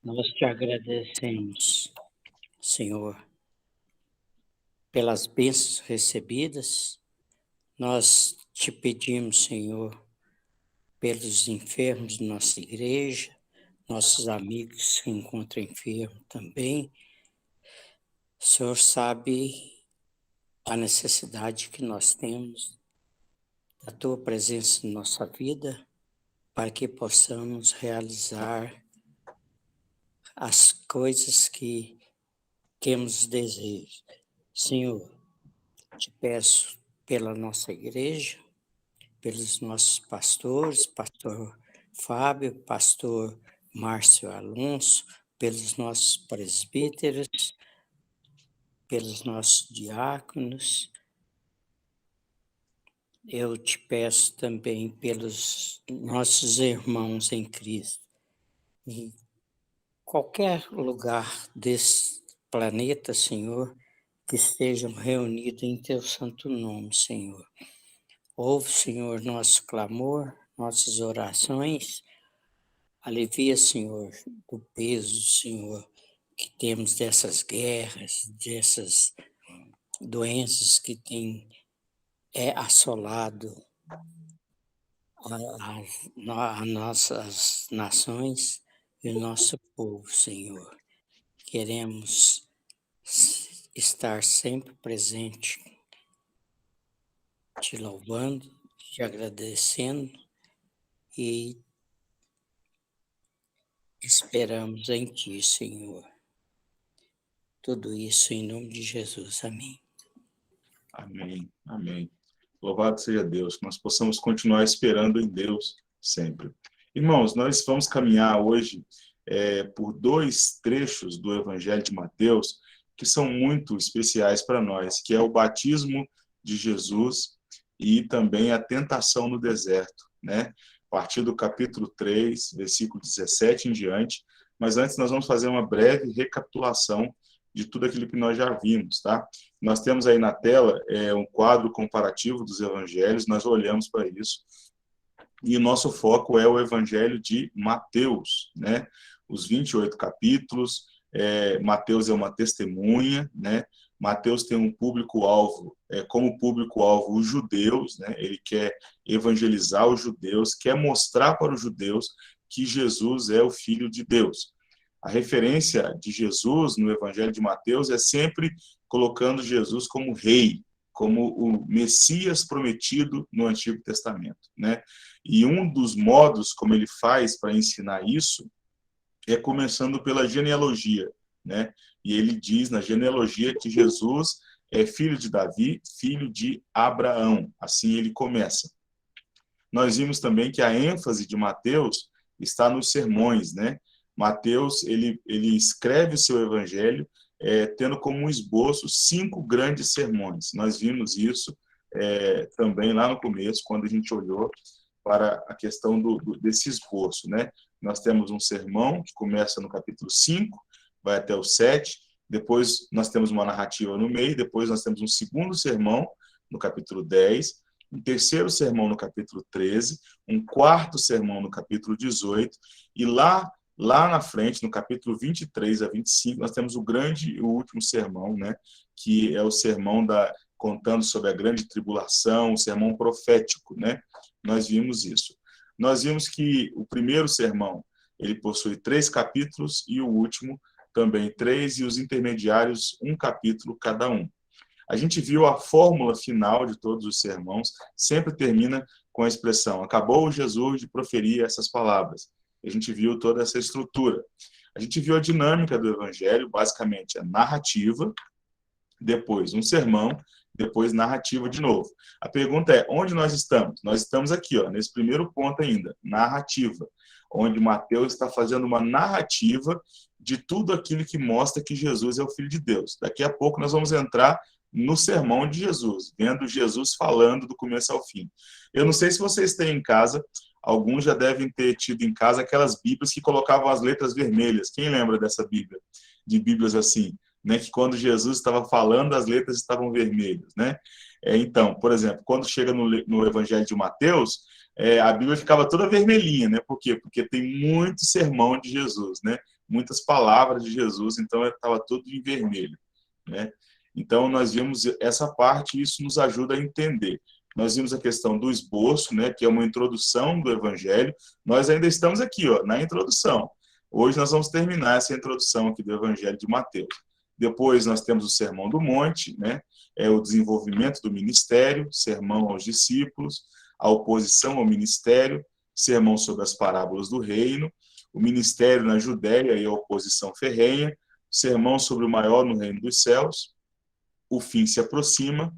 Nós te agradecemos, Senhor, pelas bênçãos recebidas. Nós te pedimos, Senhor, pelos enfermos de nossa igreja, nossos amigos que se encontram enfermos também. O Senhor sabe a necessidade que nós temos da tua presença em nossa vida, para que possamos realizar as coisas que temos desejo. Senhor, te peço pela nossa igreja, pelos nossos pastores, pastor Fábio, pastor Márcio Alonso, pelos nossos presbíteros, pelos nossos diáconos. Eu te peço também pelos nossos irmãos em Cristo. Em qualquer lugar desse planeta, Senhor, que estejam reunidos em teu santo nome, Senhor. Ouve, Senhor, nosso clamor, nossas orações. Alivia, Senhor, do peso, Senhor, que temos dessas guerras, dessas doenças que têm assolado as nossas nações e o nosso povo, Senhor. Queremos estar sempre presente, te louvando, te agradecendo e esperamos em ti, Senhor. Tudo isso em nome de Jesus. Amém. Amém, amém. Louvado seja Deus, que nós possamos continuar esperando em Deus sempre. Irmãos, nós vamos caminhar hoje por dois trechos do Evangelho de Mateus que são muito especiais para nós, que é o batismo de Jesus e também a tentação no deserto, né? A partir do capítulo 3, versículo 17 em diante. Mas antes nós vamos fazer uma breve recapitulação de tudo aquilo que nós já vimos, tá? Nós temos aí na tela um quadro comparativo dos evangelhos, nós olhamos para isso, e o nosso foco é o evangelho de Mateus, né? Os 28 capítulos, Mateus é uma testemunha, né? Mateus tem um público-alvo, como público-alvo os judeus, né? Ele quer evangelizar os judeus, quer mostrar para os judeus que Jesus é o Filho de Deus. A referência de Jesus no Evangelho de Mateus é sempre colocando Jesus como rei, como o Messias prometido no Antigo Testamento, né? E um dos modos como ele faz para ensinar isso é começando pela genealogia, né? E ele diz na genealogia que Jesus é filho de Davi, filho de Abraão. Assim ele começa. Nós vimos também que a ênfase de Mateus está nos sermões, né? Mateus, ele escreve o seu evangelho tendo como um esboço 5 grandes sermões. Nós vimos isso também lá no começo, quando a gente olhou para a questão desse esboço, né? Nós temos um sermão que começa no capítulo 5, vai até o 7, depois nós temos uma narrativa no meio, depois nós temos um segundo sermão no capítulo 10, um terceiro sermão no capítulo 13, um quarto sermão no capítulo 18, e lá na frente, no capítulo 23 a 25, nós temos o grande e o último sermão, né, que é o sermão contando sobre a grande tribulação, o sermão profético, né? Nós vimos isso. Nós vimos que o primeiro sermão, ele possui 3 capítulos e o último também 3, e os intermediários 1 capítulo cada um. A gente viu a fórmula final de todos os sermãos, sempre termina com a expressão: acabou Jesus de proferir essas palavras. A gente viu toda essa estrutura. A gente viu a dinâmica do evangelho, basicamente a narrativa, depois um sermão, depois narrativa de novo. A pergunta é, onde nós estamos? Nós estamos aqui, ó, nesse primeiro ponto ainda, narrativa, onde Mateus está fazendo uma narrativa de tudo aquilo que mostra que Jesus é o Filho de Deus. Daqui a pouco nós vamos entrar no sermão de Jesus, vendo Jesus falando do começo ao fim. Eu não sei se vocês têm em casa, alguns já devem ter tido em casa aquelas bíblias que colocavam as letras vermelhas. Quem lembra dessa bíblia? De bíblias assim, né? Que quando Jesus estava falando, as letras estavam vermelhas, né? Então, por exemplo, quando chega no Evangelho de Mateus, a Bíblia ficava toda vermelhinha, né? Por quê? Porque tem muito sermão de Jesus, né? muitas palavras de Jesus, então estava tudo em vermelho, né? Então, nós vimos essa parte e isso nos ajuda a entender. Nós vimos a questão do esboço, né, que é uma introdução do Evangelho. Nós ainda estamos aqui, ó, na introdução. Hoje nós vamos terminar essa introdução aqui do Evangelho de Mateus. Depois nós temos o Sermão do Monte, né, o desenvolvimento do ministério, sermão aos discípulos, a oposição ao ministério, sermão sobre as parábolas do reino, o ministério na Judéia e a oposição ferrenha, sermão sobre o maior no reino dos céus, o fim se aproxima,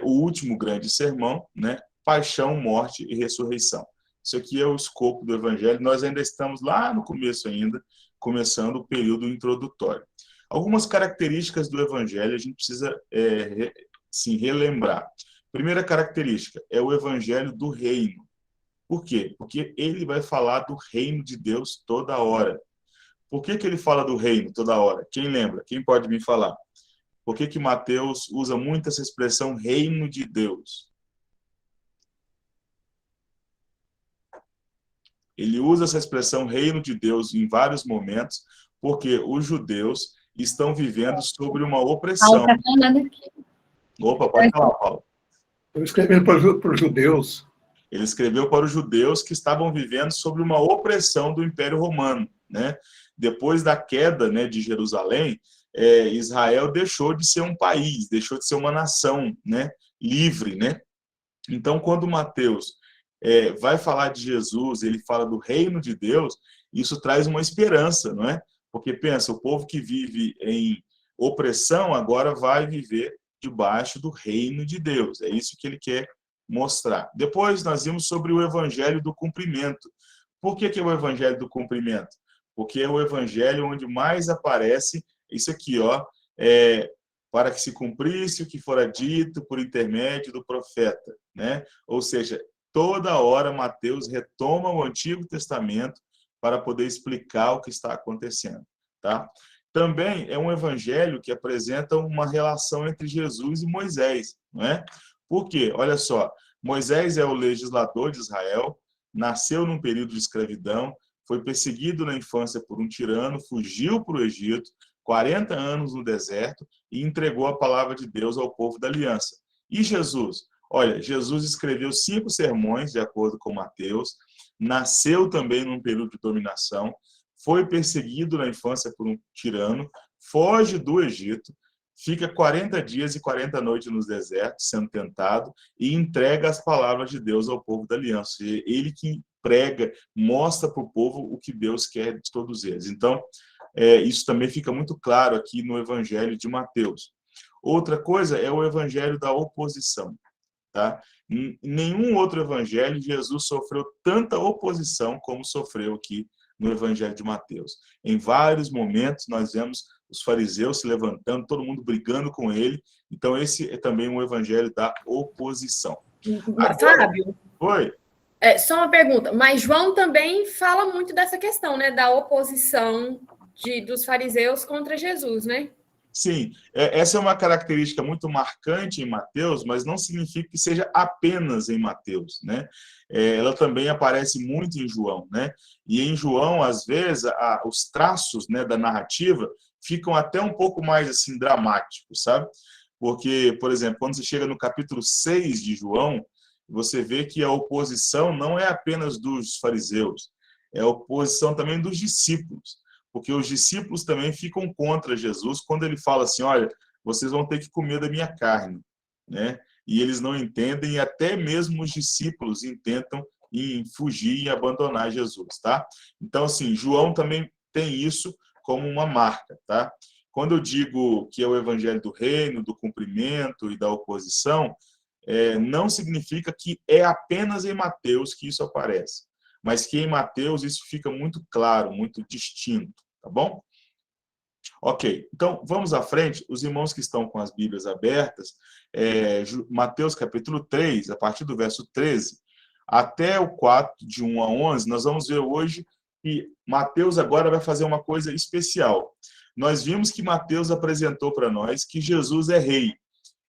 o último grande sermão, né? Paixão, morte e ressurreição. Isso aqui é o escopo do Evangelho. Nós ainda estamos lá no começo ainda, começando o período introdutório. Algumas características do Evangelho a gente precisa sim, relembrar. Primeira característica é o Evangelho do reino. Por quê? Porque ele vai falar do reino de Deus toda hora. Por que ele fala do reino toda hora? Quem lembra? Quem pode me falar? Por que Mateus usa muito essa expressão reino de Deus? Ele usa essa expressão reino de Deus em vários momentos, porque os judeus estão vivendo sobre uma opressão. Opa, pode falar, Paulo. Eu escrevi para os judeus. Ele escreveu para os judeus que estavam vivendo sobre uma opressão do Império Romano, né? Depois da queda, né, de Jerusalém, Israel deixou de ser um país, deixou de ser uma nação, né, livre, né? Então, quando Mateus vai falar de Jesus, ele fala do reino de Deus, isso traz uma esperança, não é? Porque pensa, o povo que vive em opressão agora vai viver debaixo do reino de Deus. É isso que ele quer mostrar. Depois nós vimos sobre o evangelho do cumprimento. Por que é o evangelho do cumprimento? Porque é o evangelho onde mais aparece isso aqui, ó, para que se cumprisse o que fora dito por intermédio do profeta, né? Ou seja, toda hora Mateus retoma o Antigo Testamento para poder explicar o que está acontecendo, tá? Também é um evangelho que apresenta uma relação entre Jesus e Moisés, não é? Por quê? Olha só, Moisés é o legislador de Israel, nasceu num período de escravidão, foi perseguido na infância por um tirano, fugiu para o Egito, 40 anos no deserto e entregou a palavra de Deus ao povo da aliança. E Jesus? Olha, Jesus escreveu 5 sermões, de acordo com Mateus, nasceu também num período de dominação, foi perseguido na infância por um tirano, foge do Egito, fica 40 dias e 40 noites no deserto, sendo tentado, e entrega as palavras de Deus ao povo da aliança. Ele que prega, mostra para o povo o que Deus quer de todos eles. Então, isso também fica muito claro aqui no Evangelho de Mateus. Outra coisa é o Evangelho da oposição. Tá? Em nenhum outro Evangelho Jesus sofreu tanta oposição como sofreu aqui no Evangelho de Mateus. Em vários momentos nós vemos os fariseus se levantando, todo mundo brigando com ele. Então esse é também um Evangelho da oposição. Agora, Fábio? Oi? Só uma pergunta, mas João também fala muito dessa questão, né, da oposição dos fariseus contra Jesus, né? Sim, essa é uma característica muito marcante em Mateus, mas não significa que seja apenas em Mateus, né? Ela também aparece muito em João, né? E em João, às vezes, os traços, né, da narrativa ficam até um pouco mais assim dramáticos, sabe? Porque, por exemplo, quando você chega no capítulo 6 de João, você vê que a oposição não é apenas dos fariseus, é a oposição também dos discípulos. Porque os discípulos também ficam contra Jesus quando ele fala assim, olha, vocês vão ter que comer da minha carne, né? E eles não entendem, e até mesmo os discípulos intentam fugir e abandonar Jesus, tá? Então, assim, João também tem isso como uma marca, tá? Quando eu digo que é o evangelho do reino, do cumprimento e da oposição, não significa que é apenas em Mateus que isso aparece, mas que em Mateus isso fica muito claro, muito distinto. Tá bom? Ok, então vamos à frente. Os irmãos que estão com as Bíblias abertas, Mateus capítulo 3, a partir do verso 13, até o 4, de 1 a 11, nós vamos ver hoje que Mateus agora vai fazer uma coisa especial. Nós vimos que Mateus apresentou para nós que Jesus é rei.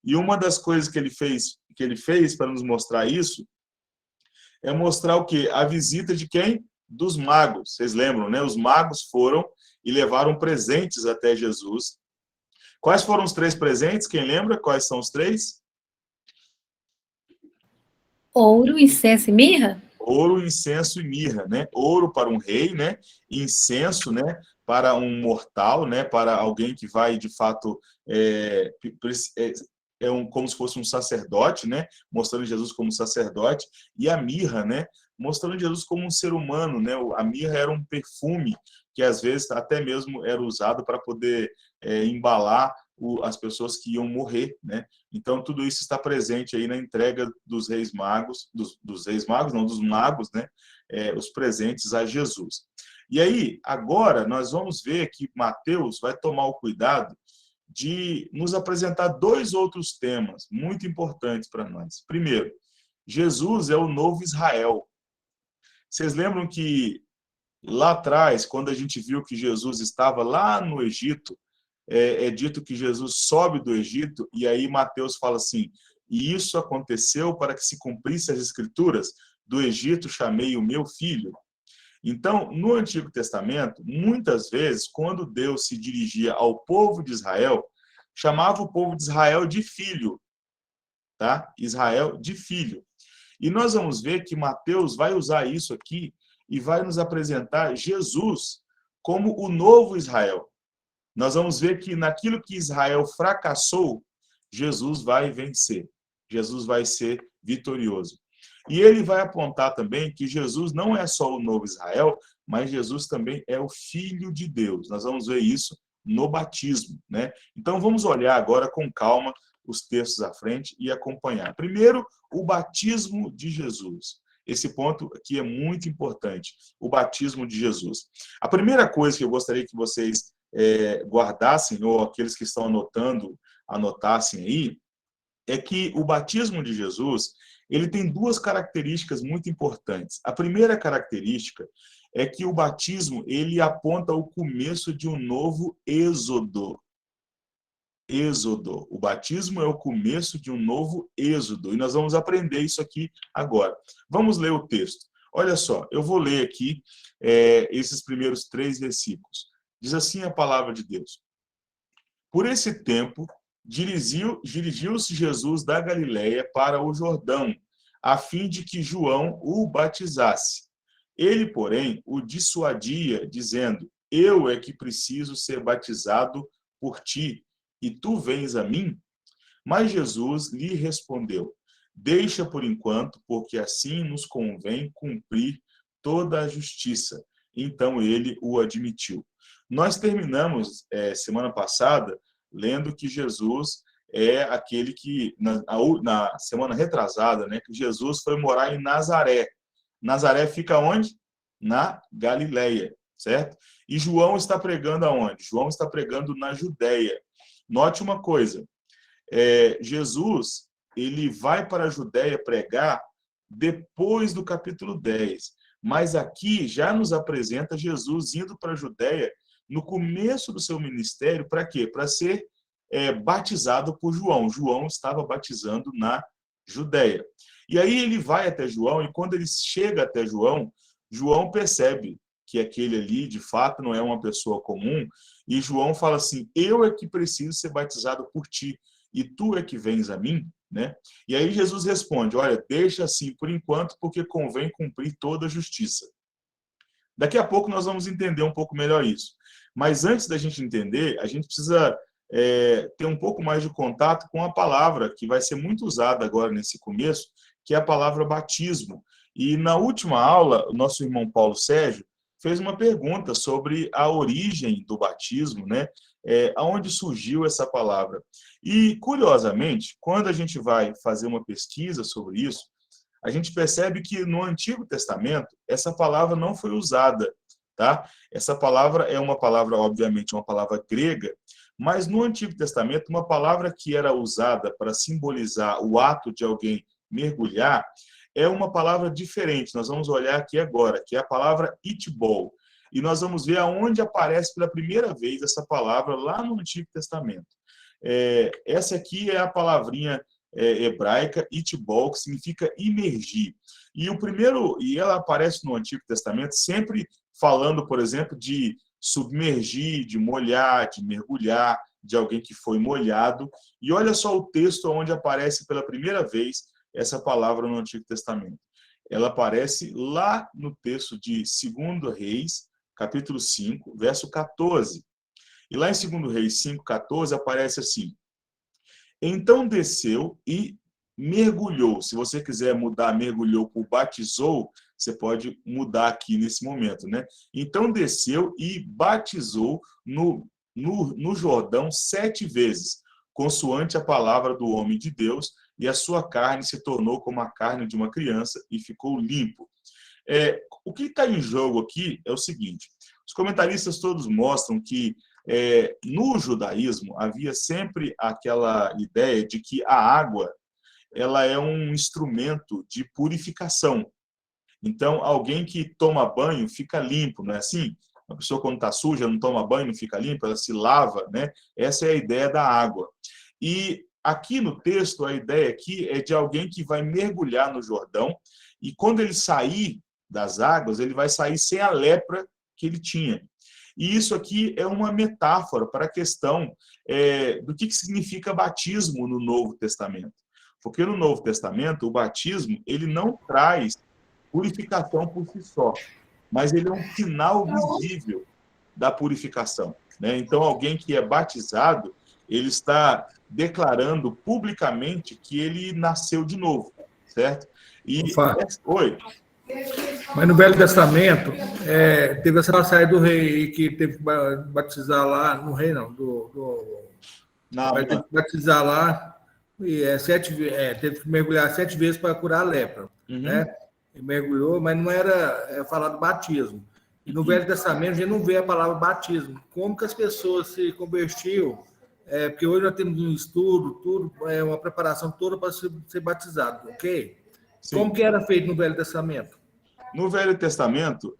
E uma das coisas que ele fez para nos mostrar isso, é mostrar o quê? A visita de quem? dos magos. Vocês lembram, né? Os magos foram e levaram presentes até Jesus. Quais foram os 3 presentes? Quem lembra? Quais são os 3? Ouro, incenso e mirra? Ouro, incenso e mirra, né? Ouro para um rei, né? Incenso, né? Para um mortal, né? Para alguém que vai, de fato, como se fosse um sacerdote, né? Mostrando Jesus como sacerdote. E a mirra, né? Mostrando Jesus como um ser humano, né? A mirra era um perfume que, às vezes, até mesmo era usado para poder embalar as pessoas que iam morrer, né? Então, tudo isso está presente aí na entrega dos reis magos, dos reis magos, não, dos magos, né? Os presentes a Jesus. E aí, agora, nós vamos ver que Mateus vai tomar o cuidado de nos apresentar 2 outros temas muito importantes para nós. Primeiro, Jesus é o novo Israel. Vocês lembram que lá atrás, quando a gente viu que Jesus estava lá no Egito, é dito que Jesus sobe do Egito, e aí Mateus fala assim, e isso aconteceu para que se cumprisse as escrituras, do Egito chamei o meu filho. Então, no Antigo Testamento, muitas vezes, quando Deus se dirigia ao povo de Israel, chamava o povo de Israel de filho, tá? Israel de filho. E nós vamos ver que Mateus vai usar isso aqui e vai nos apresentar Jesus como o novo Israel. Nós vamos ver que naquilo que Israel fracassou, Jesus vai vencer. Jesus vai ser vitorioso. E ele vai apontar também que Jesus não é só o novo Israel, mas Jesus também é o Filho de Deus. Nós vamos ver isso no batismo, né? Então vamos olhar agora com calma os textos à frente e acompanhar. Primeiro, o batismo de Jesus. Esse ponto aqui é muito importante, o batismo de Jesus. A primeira coisa que eu gostaria que vocês guardassem, ou aqueles que estão anotando, anotassem aí, é que o batismo de Jesus, ele tem 2 características muito importantes. A primeira característica é que o batismo, ele aponta o começo de um novo êxodo. Êxodo. O batismo é o começo de um novo êxodo. E nós vamos aprender isso aqui agora. Vamos ler o texto. Olha só, eu vou ler aqui esses primeiros 3 versículos. Diz assim a palavra de Deus. Por esse tempo, dirigiu-se Jesus da Galileia para o Jordão, a fim de que João o batizasse. Ele, porém, o dissuadia, dizendo, eu é que preciso ser batizado por ti, e tu vens a mim? Mas Jesus lhe respondeu, deixa por enquanto, porque assim nos convém cumprir toda a justiça. Então ele o admitiu. Nós terminamos, semana passada, lendo que Jesus é aquele que, na semana retrasada, né, que Jesus foi morar em Nazaré. Nazaré fica onde? Na Galileia, certo? E João está pregando aonde? João está pregando na Judéia. Note uma coisa, Jesus, ele vai para a Judéia pregar depois do capítulo 10, mas aqui já nos apresenta Jesus indo para a Judéia no começo do seu ministério, para quê? Para ser batizado por João. João estava batizando na Judéia. E aí ele vai até João, e quando ele chega até João, João percebe que aquele ali, de fato, não é uma pessoa comum, e João fala assim, eu é que preciso ser batizado por ti, e tu é que vens a mim, né? E aí Jesus responde, olha, deixa assim por enquanto, porque convém cumprir toda a justiça. Daqui a pouco nós vamos entender um pouco melhor isso. Mas antes da gente entender, a gente precisa ter um pouco mais de contato com a palavra, que vai ser muito usada agora nesse começo, que é a palavra batismo. E na última aula, o nosso irmão Paulo Sérgio fez uma pergunta sobre a origem do batismo, né? Aonde surgiu essa palavra. E, curiosamente, quando a gente vai fazer uma pesquisa sobre isso, a gente percebe que no Antigo Testamento, essa palavra não foi usada, tá? Essa palavra é uma palavra, obviamente, uma palavra grega, mas no Antigo Testamento, uma palavra que era usada para simbolizar o ato de alguém mergulhar, é uma palavra diferente. Nós vamos olhar aqui agora, que é a palavra itbol. E nós vamos ver aonde aparece pela primeira vez essa palavra lá no Antigo Testamento. Essa aqui é a palavrinha hebraica, itbol, que significa imergir. E ela aparece no Antigo Testamento sempre falando, por exemplo, de submergir, de molhar, de mergulhar, de alguém que foi molhado. E olha só o texto onde aparece pela primeira vez essa palavra no Antigo Testamento. Ela aparece lá no texto de 2 Reis, capítulo 5, verso 14. E lá em 2 Reis 5, 14, aparece assim: então desceu e mergulhou. Se você quiser mudar mergulhou por batizou, você pode mudar aqui nesse momento, né? Então desceu e batizou no Jordão 7 vezes, consoante a palavra do homem de Deus, e a sua carne se tornou como a carne de uma criança e ficou limpo. O que está em jogo aqui é o seguinte: os comentaristas todos mostram que no judaísmo havia sempre aquela ideia de que a água ela é um instrumento de purificação. Então, alguém que toma banho fica limpo, não é assim? Uma pessoa, quando está suja, não toma banho, não fica limpa, ela se lava, né? Essa é a ideia da água. E aqui no texto, a ideia aqui é de alguém que vai mergulhar no Jordão, e quando ele sair das águas, ele vai sair sem a lepra que ele tinha. E isso aqui é uma metáfora para a questão do que significa batismo no Novo Testamento. Porque no Novo Testamento, o batismo ele não traz purificação por si só, mas ele é um sinal visível da purificação, né? Então, alguém que é batizado, ele está declarando publicamente que ele nasceu de novo, certo? Oi. Mas no Velho Testamento, teve essa passagem do rei que teve que batizar lá, no rei não, vai ter que batizar lá, e teve que mergulhar 7 vezes para curar a lepra, né? E mergulhou, mas não era falado batismo. E no Velho Testamento a gente não vê a palavra batismo. Como que as pessoas se convertiam? Porque hoje nós temos um estudo, tudo, uma preparação toda para ser batizado, ok? Sim. Como que era feito no Velho Testamento? No Velho Testamento,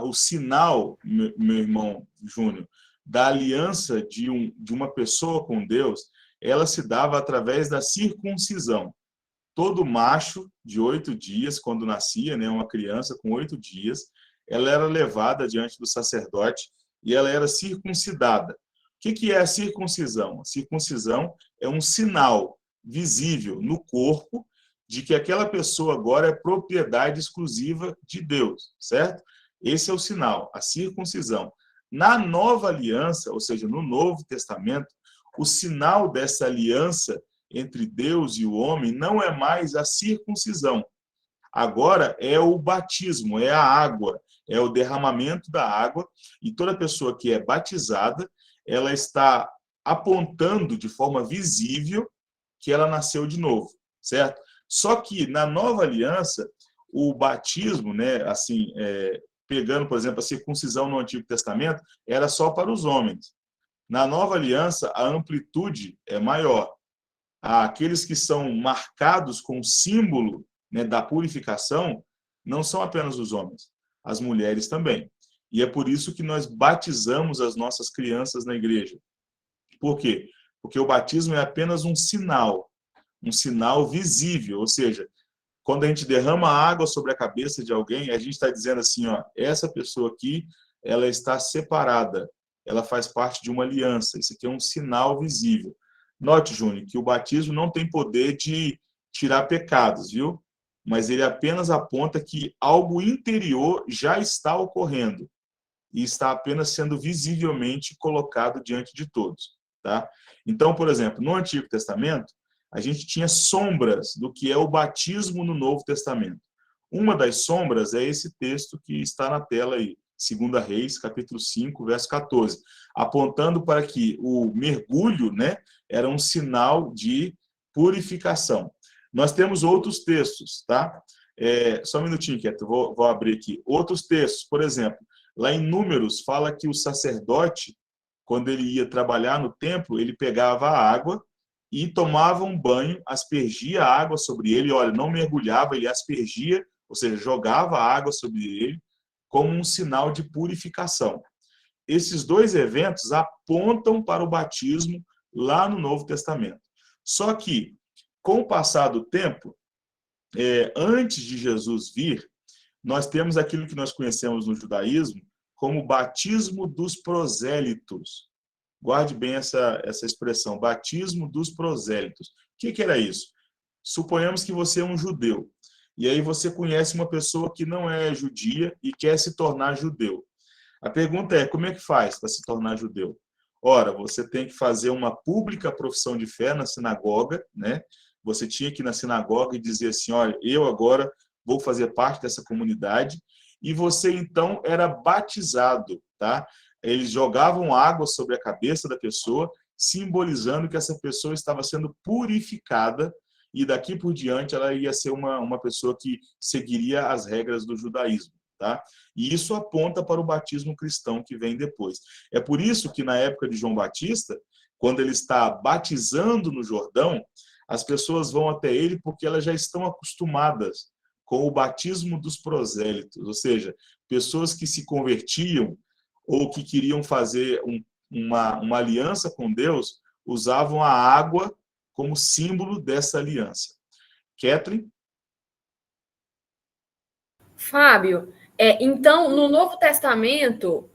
o sinal, meu irmão Júnior, da aliança de uma pessoa com Deus, ela se dava através da circuncisão. Todo macho de 8 dias, quando nascia, né, uma criança com 8 dias, ela era levada diante do sacerdote e ela era circuncidada. O que é a circuncisão? A circuncisão é um sinal visível no corpo de que aquela pessoa agora é propriedade exclusiva de Deus, certo? Esse é o sinal, a circuncisão. Na nova aliança, ou seja, no Novo Testamento, o sinal dessa aliança entre Deus e o homem não é mais a circuncisão. Agora é o batismo, é a água, é o derramamento da água, e toda pessoa que é batizada, ela está apontando de forma visível que ela nasceu de novo, certo? Só que na nova aliança, o batismo, né, assim, pegando, por exemplo, a circuncisão no Antigo Testamento, era só para os homens. Na nova aliança, a amplitude é maior. Aqueles que são marcados com o símbolo, né, da purificação não são apenas os homens, as mulheres também. E é por isso que nós batizamos as nossas crianças na igreja. Por quê? Porque o batismo é apenas um sinal visível, ou seja, quando a gente derrama água sobre a cabeça de alguém, a gente está dizendo assim, ó, essa pessoa aqui, ela está separada, ela faz parte de uma aliança, isso aqui é um sinal visível. Note, Júnior, que o batismo não tem poder de tirar pecados, viu? Mas ele apenas aponta que algo interior já está ocorrendo e está apenas sendo visivelmente colocado diante de todos, tá? Então, por exemplo, no Antigo Testamento, a gente tinha sombras do que é o batismo no Novo Testamento. Uma das sombras é esse texto que está na tela aí, 2 Reis, capítulo 5, verso 14, apontando para que o mergulho, né, era um sinal de purificação. Nós temos outros textos, tá? Só um minutinho, Quieto, vou abrir aqui. Outros textos, por exemplo, lá em Números, fala que o sacerdote, quando ele ia trabalhar no templo, ele pegava a água e tomava um banho, aspergia a água sobre ele, olha, não mergulhava, ele aspergia, ou seja, jogava a água sobre ele, como um sinal de purificação. Esses dois eventos apontam para o batismo lá no Novo Testamento. Só que, com o passar do tempo, antes de Jesus vir, nós temos aquilo que nós conhecemos no judaísmo como batismo dos prosélitos. Guarde bem essa expressão, batismo dos prosélitos. O que era isso? Suponhamos que você é um judeu, e aí você conhece uma pessoa que não é judia e quer se tornar judeu. A pergunta é, como é que faz para se tornar judeu? Ora, você tem que fazer uma pública profissão de fé na sinagoga, né? Você tinha que ir na sinagoga e dizer assim, olha, eu agora vou fazer parte dessa comunidade, e você então era batizado, tá? Eles jogavam água sobre a cabeça da pessoa, simbolizando que essa pessoa estava sendo purificada, e daqui por diante ela ia ser uma pessoa que seguiria as regras do judaísmo, tá? E isso aponta para o batismo cristão que vem depois. É por isso que na época de João Batista, quando ele está batizando no Jordão, as pessoas vão até ele porque elas já estão acostumadas com o batismo dos prosélitos, ou seja, pessoas que se convertiam ou que queriam fazer uma aliança com Deus, usavam a água como símbolo dessa aliança. Kathleen? Fábio, então, no Novo Testamento,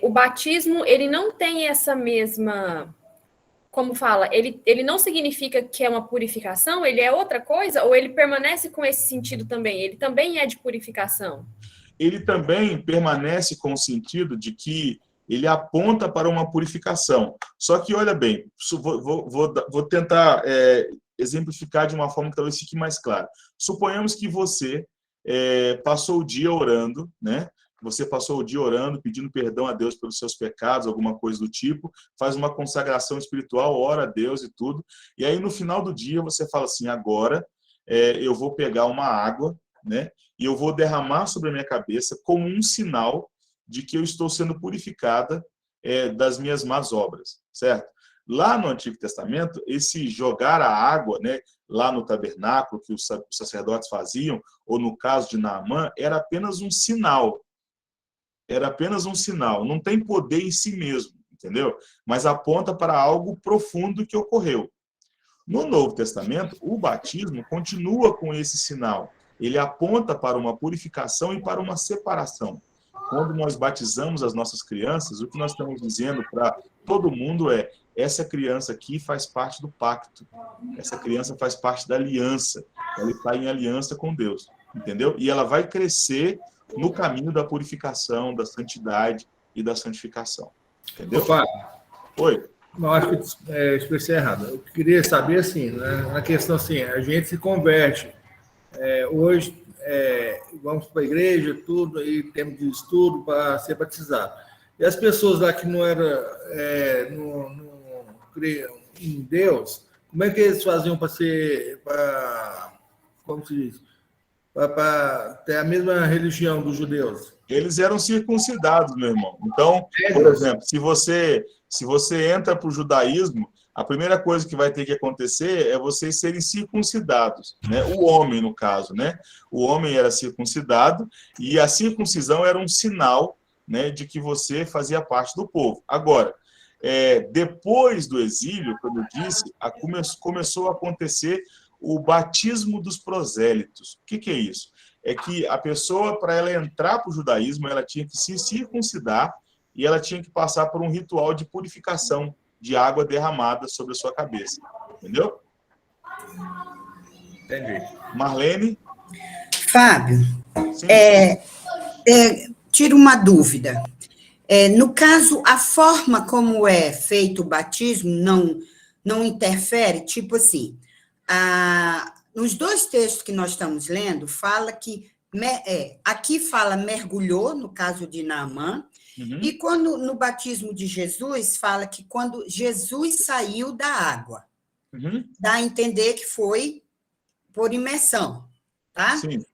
o batismo, ele não tem essa mesma... Como fala, ele não significa que é uma purificação, ele é outra coisa, ou ele permanece com esse sentido também? Ele também é de purificação? Ele também permanece com o sentido de que ele aponta para uma purificação. Só que, olha bem, vou tentar exemplificar de uma forma que talvez fique mais claro. Suponhamos que você passou o dia orando, né? Você passou o dia orando, pedindo perdão a Deus pelos seus pecados, alguma coisa do tipo, faz uma consagração espiritual, ora a Deus e tudo, e aí no final do dia você fala assim, agora eu vou pegar uma água, né, e eu vou derramar sobre a minha cabeça como um sinal de que eu estou sendo purificada das minhas más obras, certo? Lá no Antigo Testamento, esse jogar a água, né, lá no tabernáculo que os sacerdotes faziam, ou no caso de Naamã, era apenas um sinal. Era apenas um sinal, não tem poder em si mesmo, entendeu? Mas aponta para algo profundo que ocorreu. No Novo Testamento, o batismo continua com esse sinal. Ele aponta para uma purificação e para uma separação. Quando nós batizamos as nossas crianças, o que nós estamos dizendo para todo mundo é: essa criança aqui faz parte do pacto, essa criança faz parte da aliança, ela está em aliança com Deus, entendeu? E ela vai crescer no caminho da purificação, da santidade e da santificação. Entendeu? Opa. Oi. Não, acho que expressei errado. Eu queria saber, assim, né, na questão assim, a gente se converte. Hoje, vamos para a igreja, tudo, e temos de estudo para ser batizado. E as pessoas lá que não criam em Deus, como é que eles faziam como se diz? Para ter a mesma religião dos judeus? Eles eram circuncidados, meu irmão. Então, por exemplo, se você entra para o judaísmo, a primeira coisa que vai ter que acontecer é vocês serem circuncidados, né? O homem, no caso, né? O homem era circuncidado e a circuncisão era um sinal, né, de que você fazia parte do povo. Agora, depois do exílio, como eu disse, começou a acontecer o batismo dos prosélitos. O que é isso? É que a pessoa, para ela entrar para o judaísmo, ela tinha que se circuncidar e ela tinha que passar por um ritual de purificação de água derramada sobre a sua cabeça. Entendeu? Entendi. Marlene? Fábio, tiro uma dúvida. No caso, a forma como é feito o batismo não interfere? Tipo assim, nos dois textos que nós estamos lendo, fala que aqui fala mergulhou, no caso de Naamã, e quando no batismo de Jesus, fala que quando Jesus saiu da água, dá a entender que foi por imersão, tá? Sim.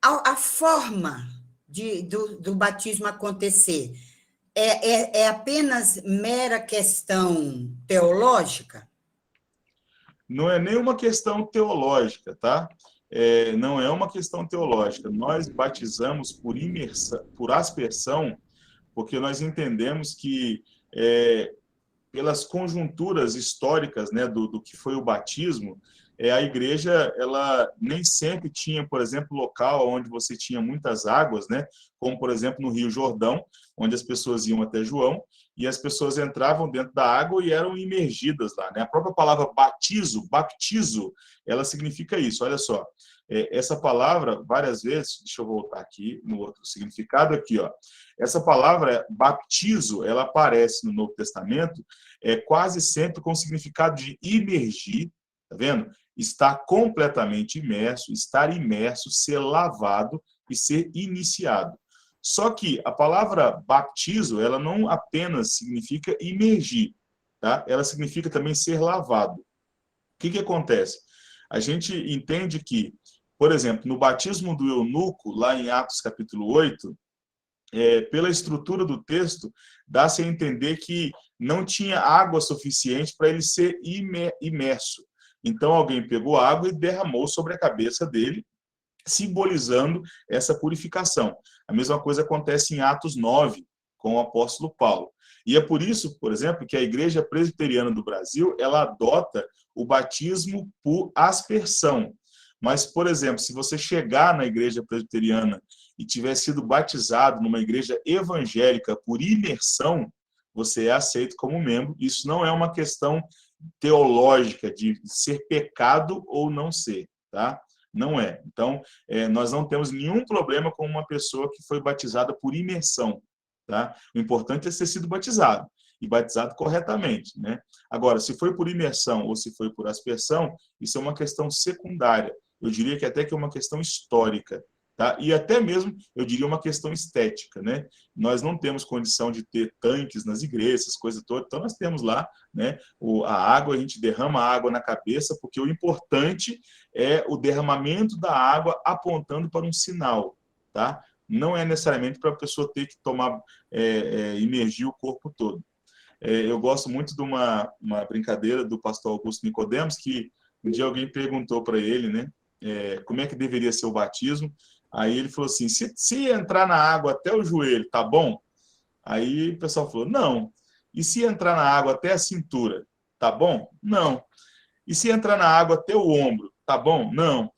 A forma do batismo acontecer é apenas mera questão teológica? Não é nenhuma questão teológica, tá? Não é uma questão teológica. Nós batizamos por imersão, por aspersão, porque nós entendemos que pelas conjunturas históricas, né, do que foi o batismo, a igreja, ela nem sempre tinha, por exemplo, local onde você tinha muitas águas, né, como, por exemplo, no Rio Jordão, onde as pessoas iam até João, e as pessoas entravam dentro da água e eram imergidas lá, né? A própria palavra baptizo, ela significa isso. Olha só, essa palavra, várias vezes, deixa eu voltar aqui no outro significado aqui, ó. Essa palavra, baptizo, ela aparece no Novo Testamento quase sempre com o significado de imergir, tá vendo? Estar completamente imerso, estar imerso, ser lavado e ser iniciado. Só que a palavra baptizo, ela não apenas significa imergir, tá? Ela significa também ser lavado. O que acontece? A gente entende que, por exemplo, no batismo do eunuco, lá em Atos capítulo 8, pela estrutura do texto, dá-se a entender que não tinha água suficiente para ele ser imerso. Então, alguém pegou água e derramou sobre a cabeça dele, simbolizando essa purificação. A mesma coisa acontece em Atos 9, com o apóstolo Paulo. E é por isso, por exemplo, que a Igreja Presbiteriana do Brasil, ela adota o batismo por aspersão. Mas, por exemplo, se você chegar na Igreja Presbiteriana e tiver sido batizado numa igreja evangélica por imersão, você é aceito como membro. Isso não é uma questão teológica de ser pecado ou não ser, tá? Não é. Então, nós não temos nenhum problema com uma pessoa que foi batizada por imersão, tá? O importante é ter sido batizado, e batizado corretamente, né? Agora, se foi por imersão ou se foi por aspersão, isso é uma questão secundária. Eu diria que até que é uma questão histórica, tá? E até mesmo, eu diria, uma questão estética, né? Nós não temos condição de ter tanques nas igrejas, coisa toda, então nós temos lá, né, a água, a gente derrama a água na cabeça, porque o importante é o derramamento da água apontando para um sinal, tá? Não é necessariamente para a pessoa ter que tomar, imergir o corpo todo. Eu gosto muito de uma brincadeira do pastor Augusto Nicodemos, que um dia alguém perguntou para ele, né, como é que deveria ser o batismo. Aí ele falou assim, se entrar na água até o joelho, tá bom? Aí o pessoal falou, não. E se entrar na água até a cintura, tá bom? Não. E se entrar na água até o ombro, tá bom? Não.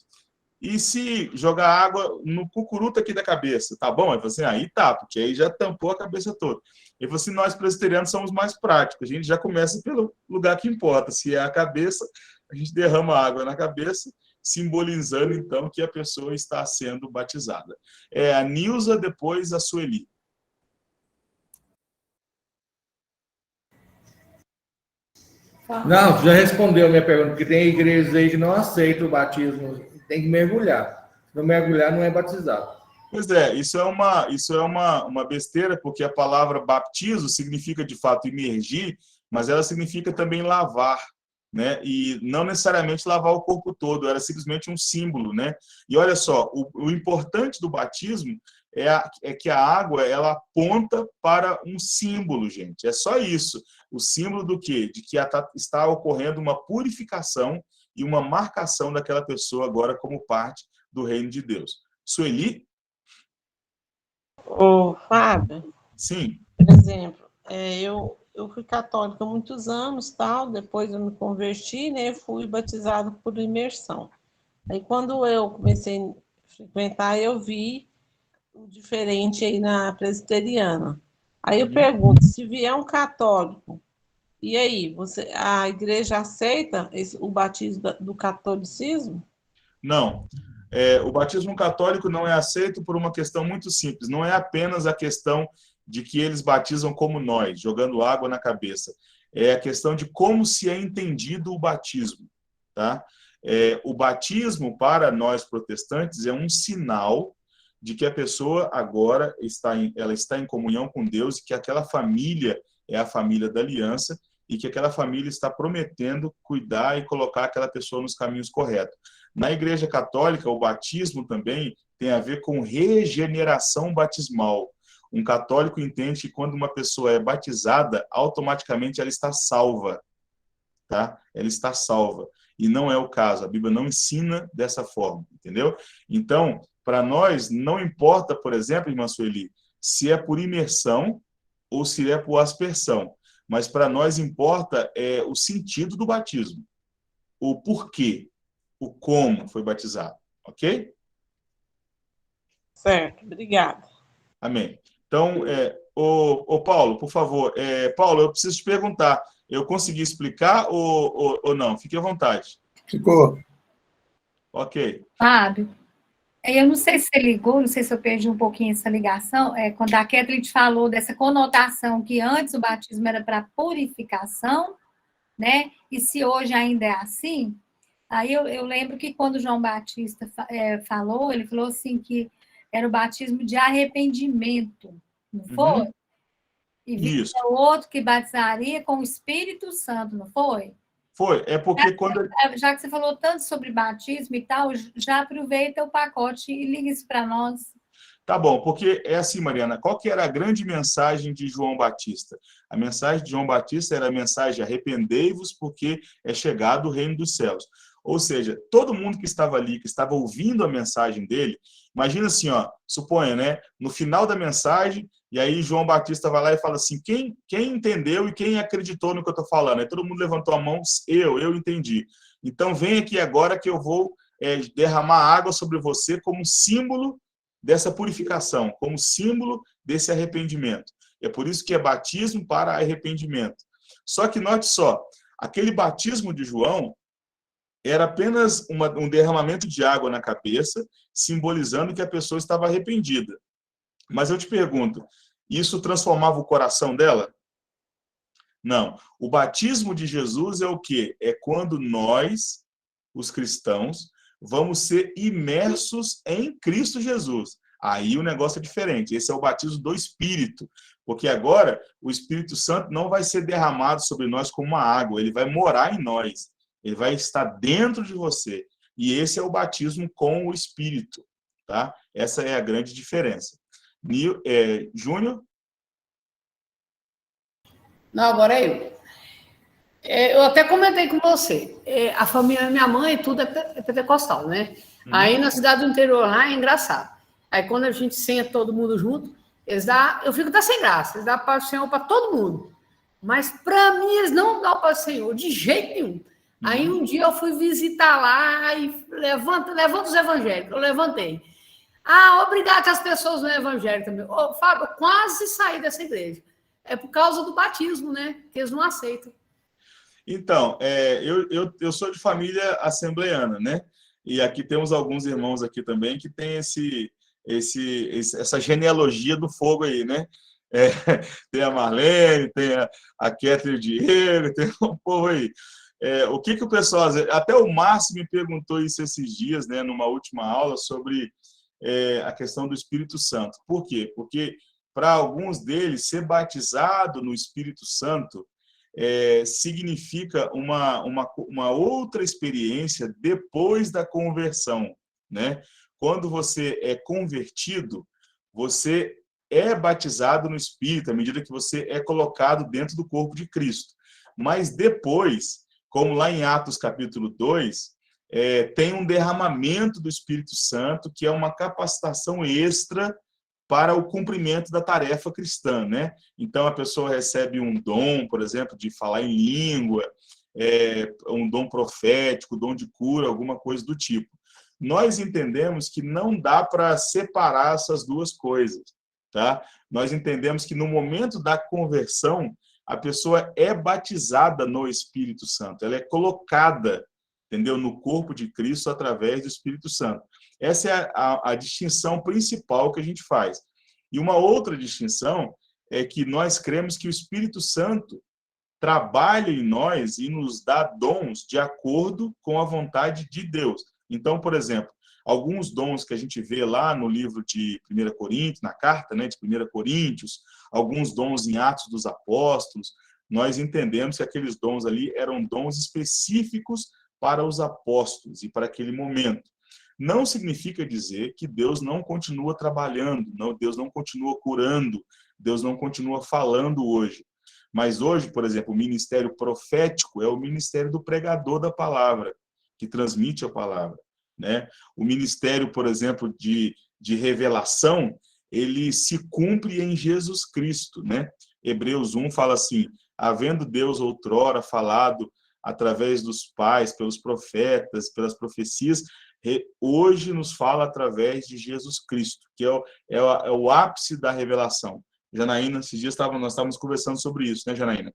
E se jogar água no cucuruto aqui da cabeça, tá bom? Ele falou assim, aí tá, porque aí já tampou a cabeça toda. Ele falou assim, nós presbiterianos somos mais práticos, a gente já começa pelo lugar que importa. Se é a cabeça, a gente derrama água na cabeça, simbolizando, então, que a pessoa está sendo batizada. A Nilza, depois a Sueli. Não, já respondeu a minha pergunta, porque tem igrejas aí que não aceitam o batismo, tem que mergulhar. Se não mergulhar, não é batizado. Pois isso é uma besteira, porque a palavra baptizo significa, de fato, imergir, mas ela significa também lavar, né? E não necessariamente lavar o corpo todo, era simplesmente um símbolo, né? E olha só, o importante do batismo é que a água, ela aponta para um símbolo, gente. É só isso. O símbolo do quê? De que está ocorrendo uma purificação e uma marcação daquela pessoa agora como parte do reino de Deus. Sueli? Ô, Fábio? Sim. Por exemplo, eu fui católica há muitos anos, tal, depois eu me converti, né, eu fui batizado por imersão. Aí quando eu comecei a frequentar, eu vi o diferente aí na presbiteriana. Aí eu pergunto, se vier um católico, e aí, a igreja aceita o batismo do catolicismo? Não. O batismo católico não é aceito por uma questão muito simples. Não é apenas a questão de que eles batizam como nós, jogando água na cabeça. É a questão de como se é entendido o batismo, tá? O batismo, para nós protestantes, é um sinal de que a pessoa agora está em comunhão com Deus e que aquela família é a família da aliança e que aquela família está prometendo cuidar e colocar aquela pessoa nos caminhos corretos. Na Igreja Católica, o batismo também tem a ver com regeneração batismal. Um católico entende que quando uma pessoa é batizada, automaticamente ela está salva, tá? Ela está salva. E não é o caso. A Bíblia não ensina dessa forma, entendeu? Então, para nós, não importa, por exemplo, irmã Sueli, se é por imersão ou se é por aspersão. mas para nós importa o sentido do batismo, o porquê, o como foi batizado, ok? Certo, obrigada. Amém. Então, Paulo, por favor, Paulo, eu preciso te perguntar, eu consegui explicar ou não? Fique à vontade. Ficou. Ok. Fábio, eu não sei se você ligou, não sei se eu perdi um pouquinho essa ligação, quando a Kathleen te falou dessa conotação que antes o batismo era para purificação, né? E se hoje ainda é assim, aí eu lembro que quando João Batista falou, ele falou assim que era o batismo de arrependimento, não foi? Uhum. E viria Isso. o outro que batizaria com o Espírito Santo, não foi? Foi, porque quando... Já que você falou tanto sobre batismo e tal, já aproveita o pacote e liga isso para nós. Tá bom, porque é assim, Mariana, qual que era a grande mensagem de João Batista? A mensagem de João Batista era a mensagem: arrependei-vos, porque é chegado o reino dos céus. Ou seja, todo mundo que estava ali, que estava ouvindo a mensagem dele, imagina assim, ó, suponha, né, no final da mensagem, e aí João Batista vai lá e fala assim: quem entendeu e quem acreditou no que eu estou falando? Aí todo mundo levantou a mão: eu entendi. Então vem aqui agora que eu vou derramar água sobre você como símbolo dessa purificação, como símbolo desse arrependimento. É por isso que é batismo para arrependimento. Só que note só, aquele batismo de João era apenas um derramamento de água na cabeça, simbolizando que a pessoa estava arrependida. Mas eu te pergunto, isso transformava o coração dela? Não. O batismo de Jesus é o quê? É quando nós, os cristãos, vamos ser imersos em Cristo Jesus. Aí o negócio é diferente. Esse é o batismo do Espírito. Porque agora o Espírito Santo não vai ser derramado sobre nós como uma água. Ele vai morar em nós. Ele vai estar dentro de você. E esse é o batismo com o Espírito. Tá? Essa é a grande diferença. Júnior? Não, agora é eu. Eu até comentei com você. A família da minha mãe, tudo é pentecostal, né? Aí na cidade do interior lá é engraçado. Aí quando a gente senta todo mundo junto, eu fico até sem graça. Eles dão paz do Senhor para todo mundo. Mas para mim eles não dão paz do Senhor, de jeito nenhum. Aí um dia eu fui visitar lá e levanta os evangélicos. Eu levantei. Obrigado às pessoas no evangelho também. Fábio, eu quase saí dessa igreja. É por causa do batismo, né? Que eles não aceitam. Então, eu sou de família assembleiana, né? E aqui temos alguns irmãos aqui também que têm essa genealogia do fogo aí, né? Tem a Marlene, tem a Kathleen Diego, tem um povo aí. O que o pessoal... Até o Márcio me perguntou isso esses dias, né? Numa última aula, sobre a questão do Espírito Santo. Por quê? Porque para alguns deles, ser batizado no Espírito Santo significa uma outra experiência depois da conversão, né? Quando você é convertido, você é batizado no Espírito, à medida que você é colocado dentro do corpo de Cristo. Mas depois, como lá em Atos capítulo 2, tem um derramamento do Espírito Santo, que é uma capacitação extra para o cumprimento da tarefa cristã, né? Então, a pessoa recebe um dom, por exemplo, de falar em língua, um dom profético, dom de cura, alguma coisa do tipo. Nós entendemos que não dá para separar essas duas coisas, tá? Nós entendemos que no momento da conversão, a pessoa é batizada no Espírito Santo, ela é colocada, entendeu, no corpo de Cristo através do Espírito Santo. Essa é a distinção principal que a gente faz. E uma outra distinção é que nós cremos que o Espírito Santo trabalha em nós e nos dá dons de acordo com a vontade de Deus. Então, por exemplo, alguns dons que a gente vê lá no livro de 1 Coríntios, na carta, né, de 1 Coríntios, alguns dons em Atos dos Apóstolos, nós entendemos que aqueles dons ali eram dons específicos para os apóstolos e para aquele momento. Não significa dizer que Deus não continua trabalhando, Deus não continua curando, Deus não continua falando hoje. Mas hoje, por exemplo, o ministério profético é o ministério do pregador da palavra, que transmite a palavra, né? O ministério, por exemplo, de revelação, ele se cumpre em Jesus Cristo, né? Hebreus 1 fala assim: havendo Deus outrora falado através dos pais, pelos profetas, pelas profecias, hoje nos fala através de Jesus Cristo, que é o ápice da revelação. Janaína, esses dias nós estávamos conversando sobre isso, né, Janaína?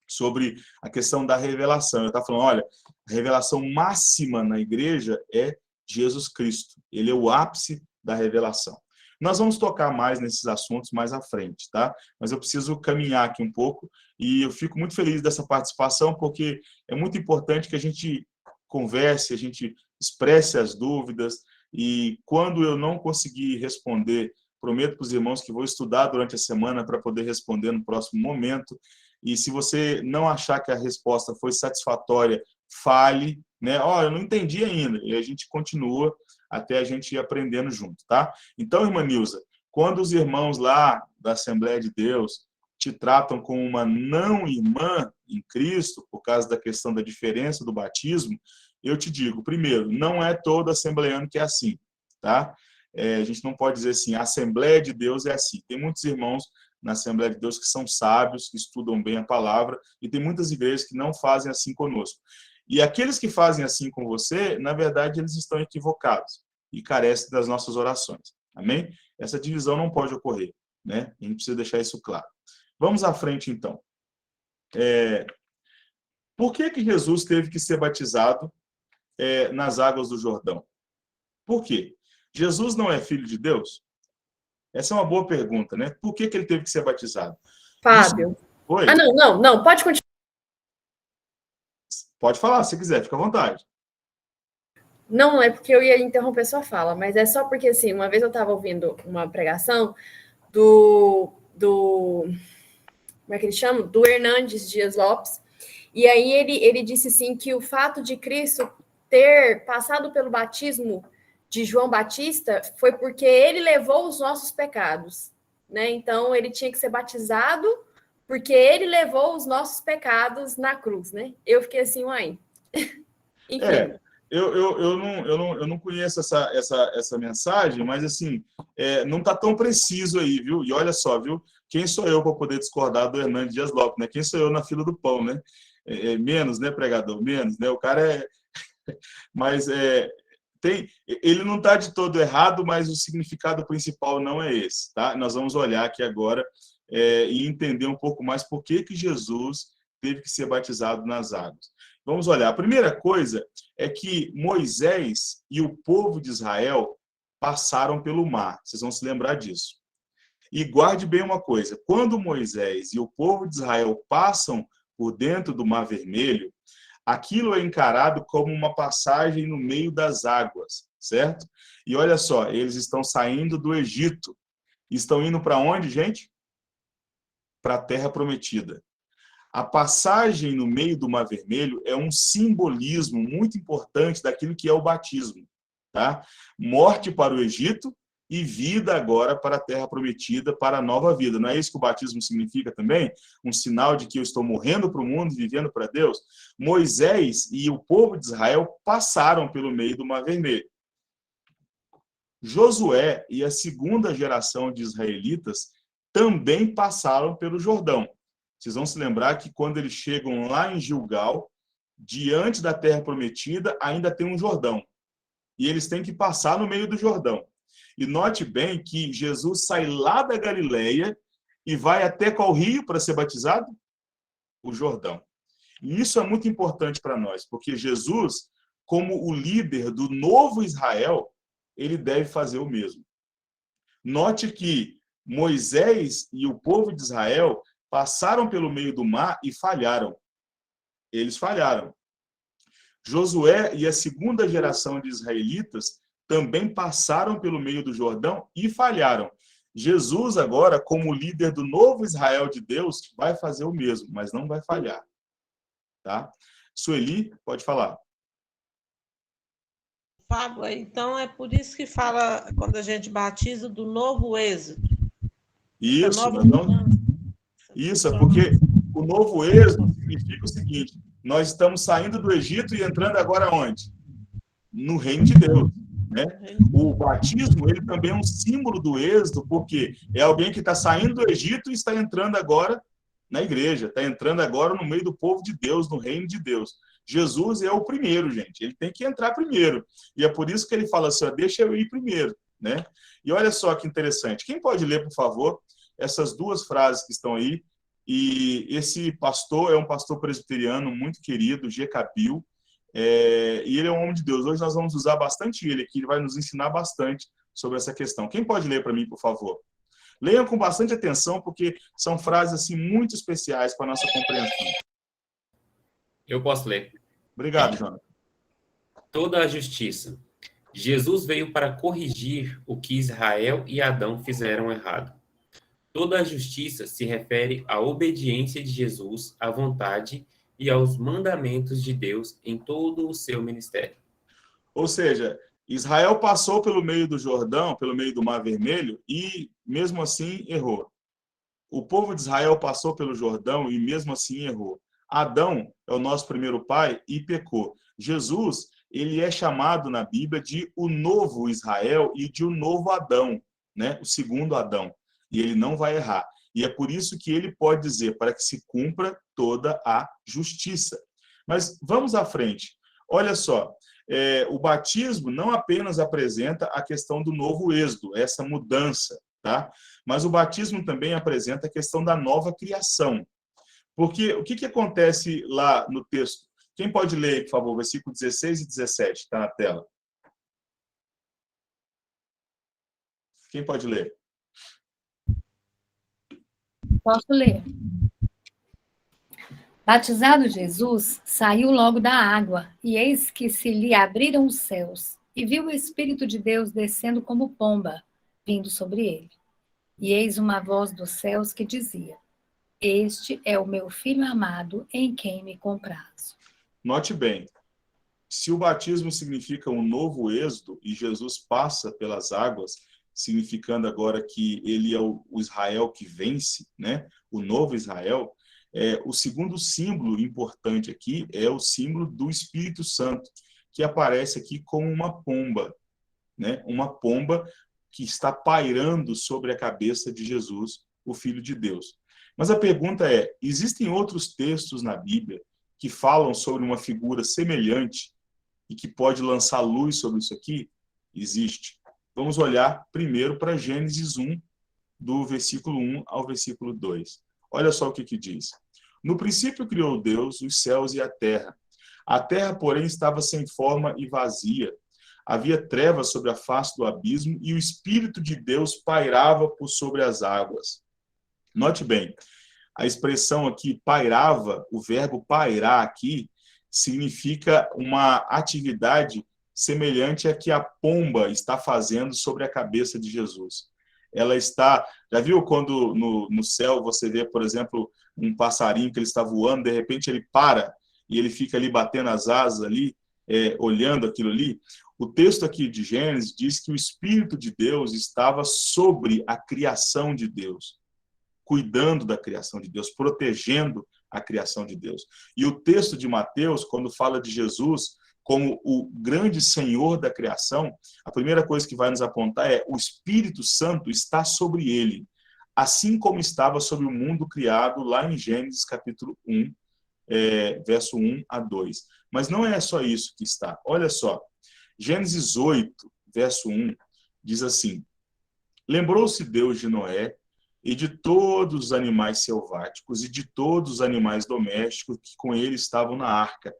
Sobre a questão da revelação. Eu estava falando, olha, a revelação máxima na igreja é Jesus Cristo. Ele é o ápice da revelação. Nós vamos tocar mais nesses assuntos mais à frente, tá? Mas eu preciso caminhar aqui um pouco e eu fico muito feliz dessa participação porque é muito importante que a gente converse, a gente expresse as dúvidas e quando eu não conseguir responder, prometo para os irmãos que vou estudar durante a semana para poder responder no próximo momento. E se você não achar que a resposta foi satisfatória, fale, né? Ó, eu não entendi ainda. E a gente continua até a gente ir aprendendo junto, tá? Então, irmã Nilza, quando os irmãos lá da Assembleia de Deus te tratam como uma não irmã em Cristo, por causa da questão da diferença do batismo, eu te digo, primeiro, não é todo assembleiano que é assim, tá? A gente não pode dizer assim, a Assembleia de Deus é assim. Tem muitos irmãos na Assembleia de Deus que são sábios, que estudam bem a palavra, e tem muitas igrejas que não fazem assim conosco. E aqueles que fazem assim com você, na verdade, eles estão equivocados e carecem das nossas orações. Amém? Essa divisão não pode ocorrer, né? A gente precisa deixar isso claro. Vamos à frente, então. Por que Jesus teve que ser batizado nas águas do Jordão? Por quê? Jesus não é filho de Deus? Essa é uma boa pergunta, né? Por que ele teve que ser batizado? Fábio. Oi? Ah, não, pode continuar. Pode falar, se quiser, fica à vontade. Não é porque eu ia interromper sua fala, mas é só porque, assim, uma vez eu estava ouvindo uma pregação do como é que ele chama? Do Hernandes Dias Lopes, e aí ele disse, assim, que o fato de Cristo ter passado pelo batismo de João Batista foi porque ele levou os nossos pecados, né? Então, ele tinha que ser batizado porque ele levou os nossos pecados na cruz, né? Eu fiquei assim, uai. Enfim. Eu não conheço essa mensagem, mas, assim, não está tão preciso aí, viu? E olha só, viu? Quem sou eu para poder discordar do Hernandes Dias Lopes, né? Quem sou eu na fila do pão, né? Menos, né, pregador? Menos, né? O cara é... Mas ele não está de todo errado, mas o significado principal não é esse, tá? Nós vamos olhar aqui agora e entender um pouco mais por que Jesus teve que ser batizado nas águas. Vamos olhar. A primeira coisa é que Moisés e o povo de Israel passaram pelo mar. Vocês vão se lembrar disso. E guarde bem uma coisa. Quando Moisés e o povo de Israel passam por dentro do Mar Vermelho, aquilo é encarado como uma passagem no meio das águas, certo? E olha só, eles estão saindo do Egito. Estão indo para onde, gente? Para a Terra Prometida. A passagem no meio do Mar Vermelho é um simbolismo muito importante daquilo que é o batismo, tá? Morte para o Egito e vida agora para a Terra Prometida, para a nova vida. Não é isso que o batismo significa também? Um sinal de que eu estou morrendo para o mundo e vivendo para Deus? Moisés e o povo de Israel passaram pelo meio do Mar Vermelho. Josué e a segunda geração de israelitas também passaram pelo Jordão. Vocês vão se lembrar que quando eles chegam lá em Gilgal, diante da Terra Prometida, ainda tem um Jordão. E eles têm que passar no meio do Jordão. E note bem que Jesus sai lá da Galileia e vai até qual rio para ser batizado? O Jordão. E isso é muito importante para nós, porque Jesus, como o líder do novo Israel, ele deve fazer o mesmo. Note que Moisés e o povo de Israel passaram pelo meio do mar e falharam. Eles falharam. Josué e a segunda geração de israelitas também passaram pelo meio do Jordão e falharam. Jesus agora, como líder do novo Israel de Deus, vai fazer o mesmo, mas não vai falhar. Tá? Sueli, pode falar. Fábio, então é por isso que fala, quando a gente batiza, do novo êxodo. Isso, Isso, é porque o novo êxodo significa o seguinte: nós estamos saindo do Egito e entrando agora onde? No reino de Deus. Né? O batismo, ele também é um símbolo do êxodo, porque é alguém que está saindo do Egito e está entrando agora na igreja, está entrando agora no meio do povo de Deus, no reino de Deus. Jesus é o primeiro, gente. Ele tem que entrar primeiro. E é por isso que ele fala assim, ó, deixa eu ir primeiro, né? E olha só que interessante. Quem pode ler, por favor, essas duas frases que estão aí? E esse pastor é um pastor presbiteriano muito querido, G. Cabil, e ele é um homem de Deus. Hoje nós vamos usar bastante ele aqui, ele vai nos ensinar bastante sobre essa questão. Quem pode ler para mim, por favor? Leiam com bastante atenção, porque são frases assim, muito especiais para a nossa compreensão. Eu posso ler. Obrigado, Jonathan. Toda a justiça. Jesus veio para corrigir o que Israel e Adão fizeram errado. Toda a justiça se refere à obediência de Jesus à vontade e aos mandamentos de Deus em todo o seu ministério. Ou seja, Israel passou pelo meio do Jordão, pelo meio do Mar Vermelho, e mesmo assim errou. O povo de Israel passou pelo Jordão e mesmo assim errou. Adão é o nosso primeiro pai e pecou. Jesus, ele é chamado na Bíblia de o novo Israel e de o novo Adão, né? O segundo Adão. E ele não vai errar. E é por isso que ele pode dizer, para que se cumpra toda a justiça. Mas vamos à frente. Olha só, o batismo não apenas apresenta a questão do novo êxodo, essa mudança, tá? Mas o batismo também apresenta a questão da nova criação. Porque o que acontece lá no texto? Quem pode ler, por favor, versículo 16 e 17, está na tela. Quem pode ler? Posso ler. Batizado Jesus, saiu logo da água, e eis que se lhe abriram os céus, e viu o Espírito de Deus descendo como pomba, vindo sobre ele. E eis uma voz dos céus que dizia, este é o meu Filho amado, em quem me comprazo. Note bem, se o batismo significa um novo êxodo, e Jesus passa pelas águas, significando agora que ele é o Israel que vence, né? O novo Israel, o segundo símbolo importante aqui é o símbolo do Espírito Santo, que aparece aqui como uma pomba, né? Uma pomba que está pairando sobre a cabeça de Jesus, o Filho de Deus. Mas a pergunta é, existem outros textos na Bíblia que falam sobre uma figura semelhante e que pode lançar luz sobre isso aqui? Existe. Vamos olhar primeiro para Gênesis 1, do versículo 1 ao versículo 2. Olha só o que diz. No princípio criou Deus os céus e a terra. A terra, porém, estava sem forma e vazia. Havia trevas sobre a face do abismo e o Espírito de Deus pairava por sobre as águas. Note bem, a expressão aqui pairava, o verbo pairar aqui, significa uma atividade semelhante à que a pomba está fazendo sobre a cabeça de Jesus. Ela está... Já viu quando no céu você vê, por exemplo, um passarinho que ele está voando, de repente ele para e ele fica ali batendo as asas ali, olhando aquilo ali? O texto aqui de Gênesis diz que o Espírito de Deus estava sobre a criação de Deus, cuidando da criação de Deus, protegendo a criação de Deus. E o texto de Mateus, quando fala de Jesus como o grande Senhor da criação, a primeira coisa que vai nos apontar é o Espírito Santo está sobre ele, assim como estava sobre o mundo criado lá em Gênesis capítulo 1, verso 1 a 2. Mas não é só isso que está. Olha só, Gênesis 8, verso 1, diz assim, lembrou-se Deus de Noé e de todos os animais selváticos e de todos os animais domésticos que com ele estavam na arca.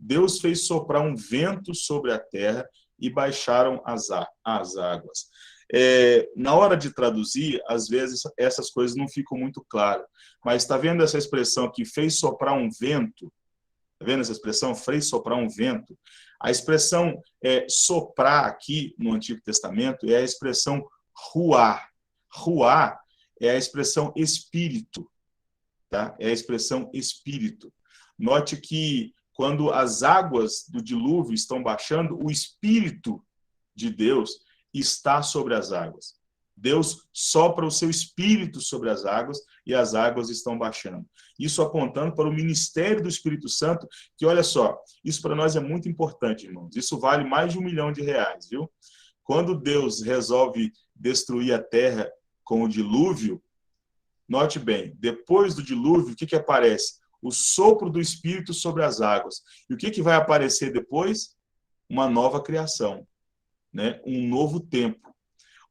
Deus fez soprar um vento sobre a terra e baixaram as águas. Na hora de traduzir, às vezes essas coisas não ficam muito claras. Mas está vendo essa expressão aqui, fez soprar um vento? Está vendo essa expressão, fez soprar um vento? A expressão soprar aqui no Antigo Testamento é a expressão ruar. Ruar é a expressão espírito. Tá? É a expressão espírito. Note que quando as águas do dilúvio estão baixando, o Espírito de Deus está sobre as águas. Deus sopra o seu Espírito sobre as águas e as águas estão baixando. Isso apontando para o ministério do Espírito Santo, que, olha só, isso para nós é muito importante, irmãos. Isso vale mais de R$1 milhão, viu? Quando Deus resolve destruir a terra com o dilúvio, Note bem, depois do dilúvio, o que aparece? O sopro do Espírito sobre as águas. E o que vai aparecer depois? Uma nova criação, né? Um novo tempo.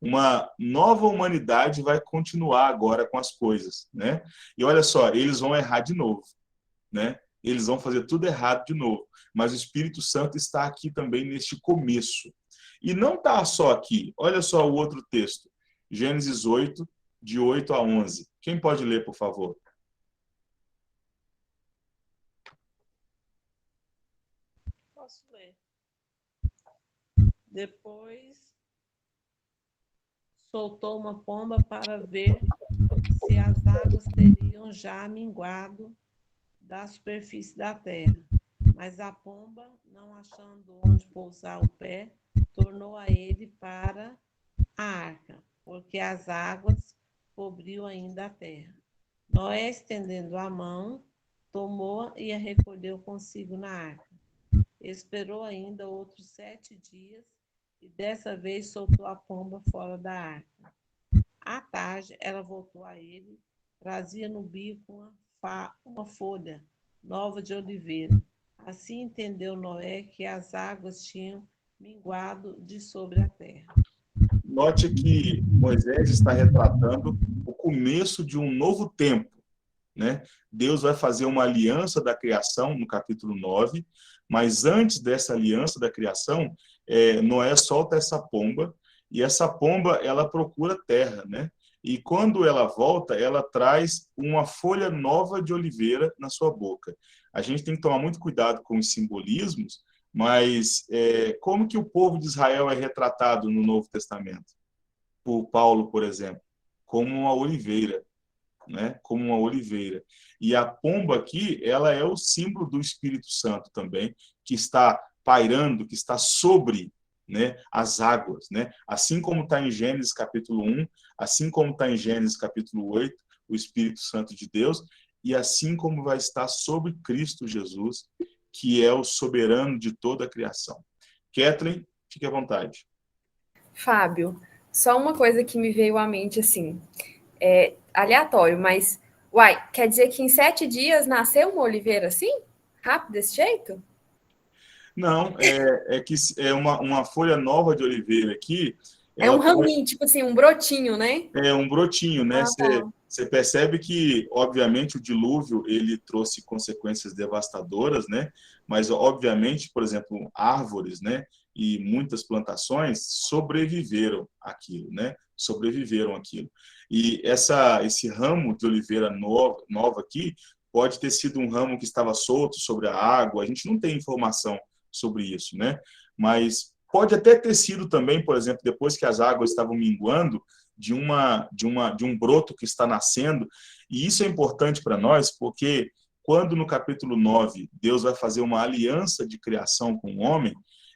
Uma nova humanidade vai continuar agora com as coisas, né? E olha só, eles vão errar de novo, né? Eles vão fazer tudo errado de novo. Mas o Espírito Santo está aqui também neste começo. E não está só aqui. Olha só o outro texto. Gênesis 8, de 8 a 11. Quem pode ler, por favor? Posso ler. Depois soltou uma pomba para ver se as águas teriam já minguado da superfície da terra. Mas a pomba, não achando onde pousar o pé, tornou a ele para a arca, porque as águas cobriam ainda a terra. Noé, estendendo a mão, tomou-a e a recolheu consigo na arca. Esperou ainda outros 7 dias e dessa vez soltou a pomba fora da arca. À tarde, ela voltou a ele, trazia no bico uma folha nova de oliveira. Assim entendeu Noé que as águas tinham minguado de sobre a terra. Note que Moisés está retratando o começo de um novo tempo, né? Deus vai fazer uma aliança da criação, no capítulo 9, mas antes dessa aliança da criação, Noé solta essa pomba, e essa pomba, ela procura terra, né? E quando ela volta, ela traz uma folha nova de oliveira na sua boca. A gente tem que tomar muito cuidado com os simbolismos, mas como que o povo de Israel é retratado no Novo Testamento? Por Paulo, por exemplo, como uma oliveira, né? Como uma oliveira. E a pomba aqui, ela é o símbolo do Espírito Santo também, que está pairando, que está sobre, né, as águas, né? Assim como está em Gênesis capítulo 1, assim como está em Gênesis capítulo 8, o Espírito Santo de Deus, e assim como vai estar sobre Cristo Jesus, que é o soberano de toda a criação. Kathleen, fique à vontade. Fábio, só uma coisa que me veio à mente, assim, aleatório, mas, quer dizer que em 7 dias nasceu uma oliveira assim? Rápido desse jeito? Não, é que é uma folha nova de oliveira aqui. É um raminho, tipo assim, um brotinho, né? É um brotinho, né? Você percebe que, obviamente, o dilúvio ele trouxe consequências devastadoras, né? Mas, obviamente, por exemplo, árvores, né? E muitas plantações sobreviveram àquilo, né? Sobreviveram àquilo. E esse ramo de oliveira nova aqui pode ter sido um ramo que estava solto sobre a água. A gente não tem informação sobre isso, né? Mas pode até ter sido também, por exemplo, depois que as águas estavam minguando, de um broto que está nascendo. E isso é importante para nós, porque quando no capítulo 9 Deus vai fazer uma aliança de criação com o homem,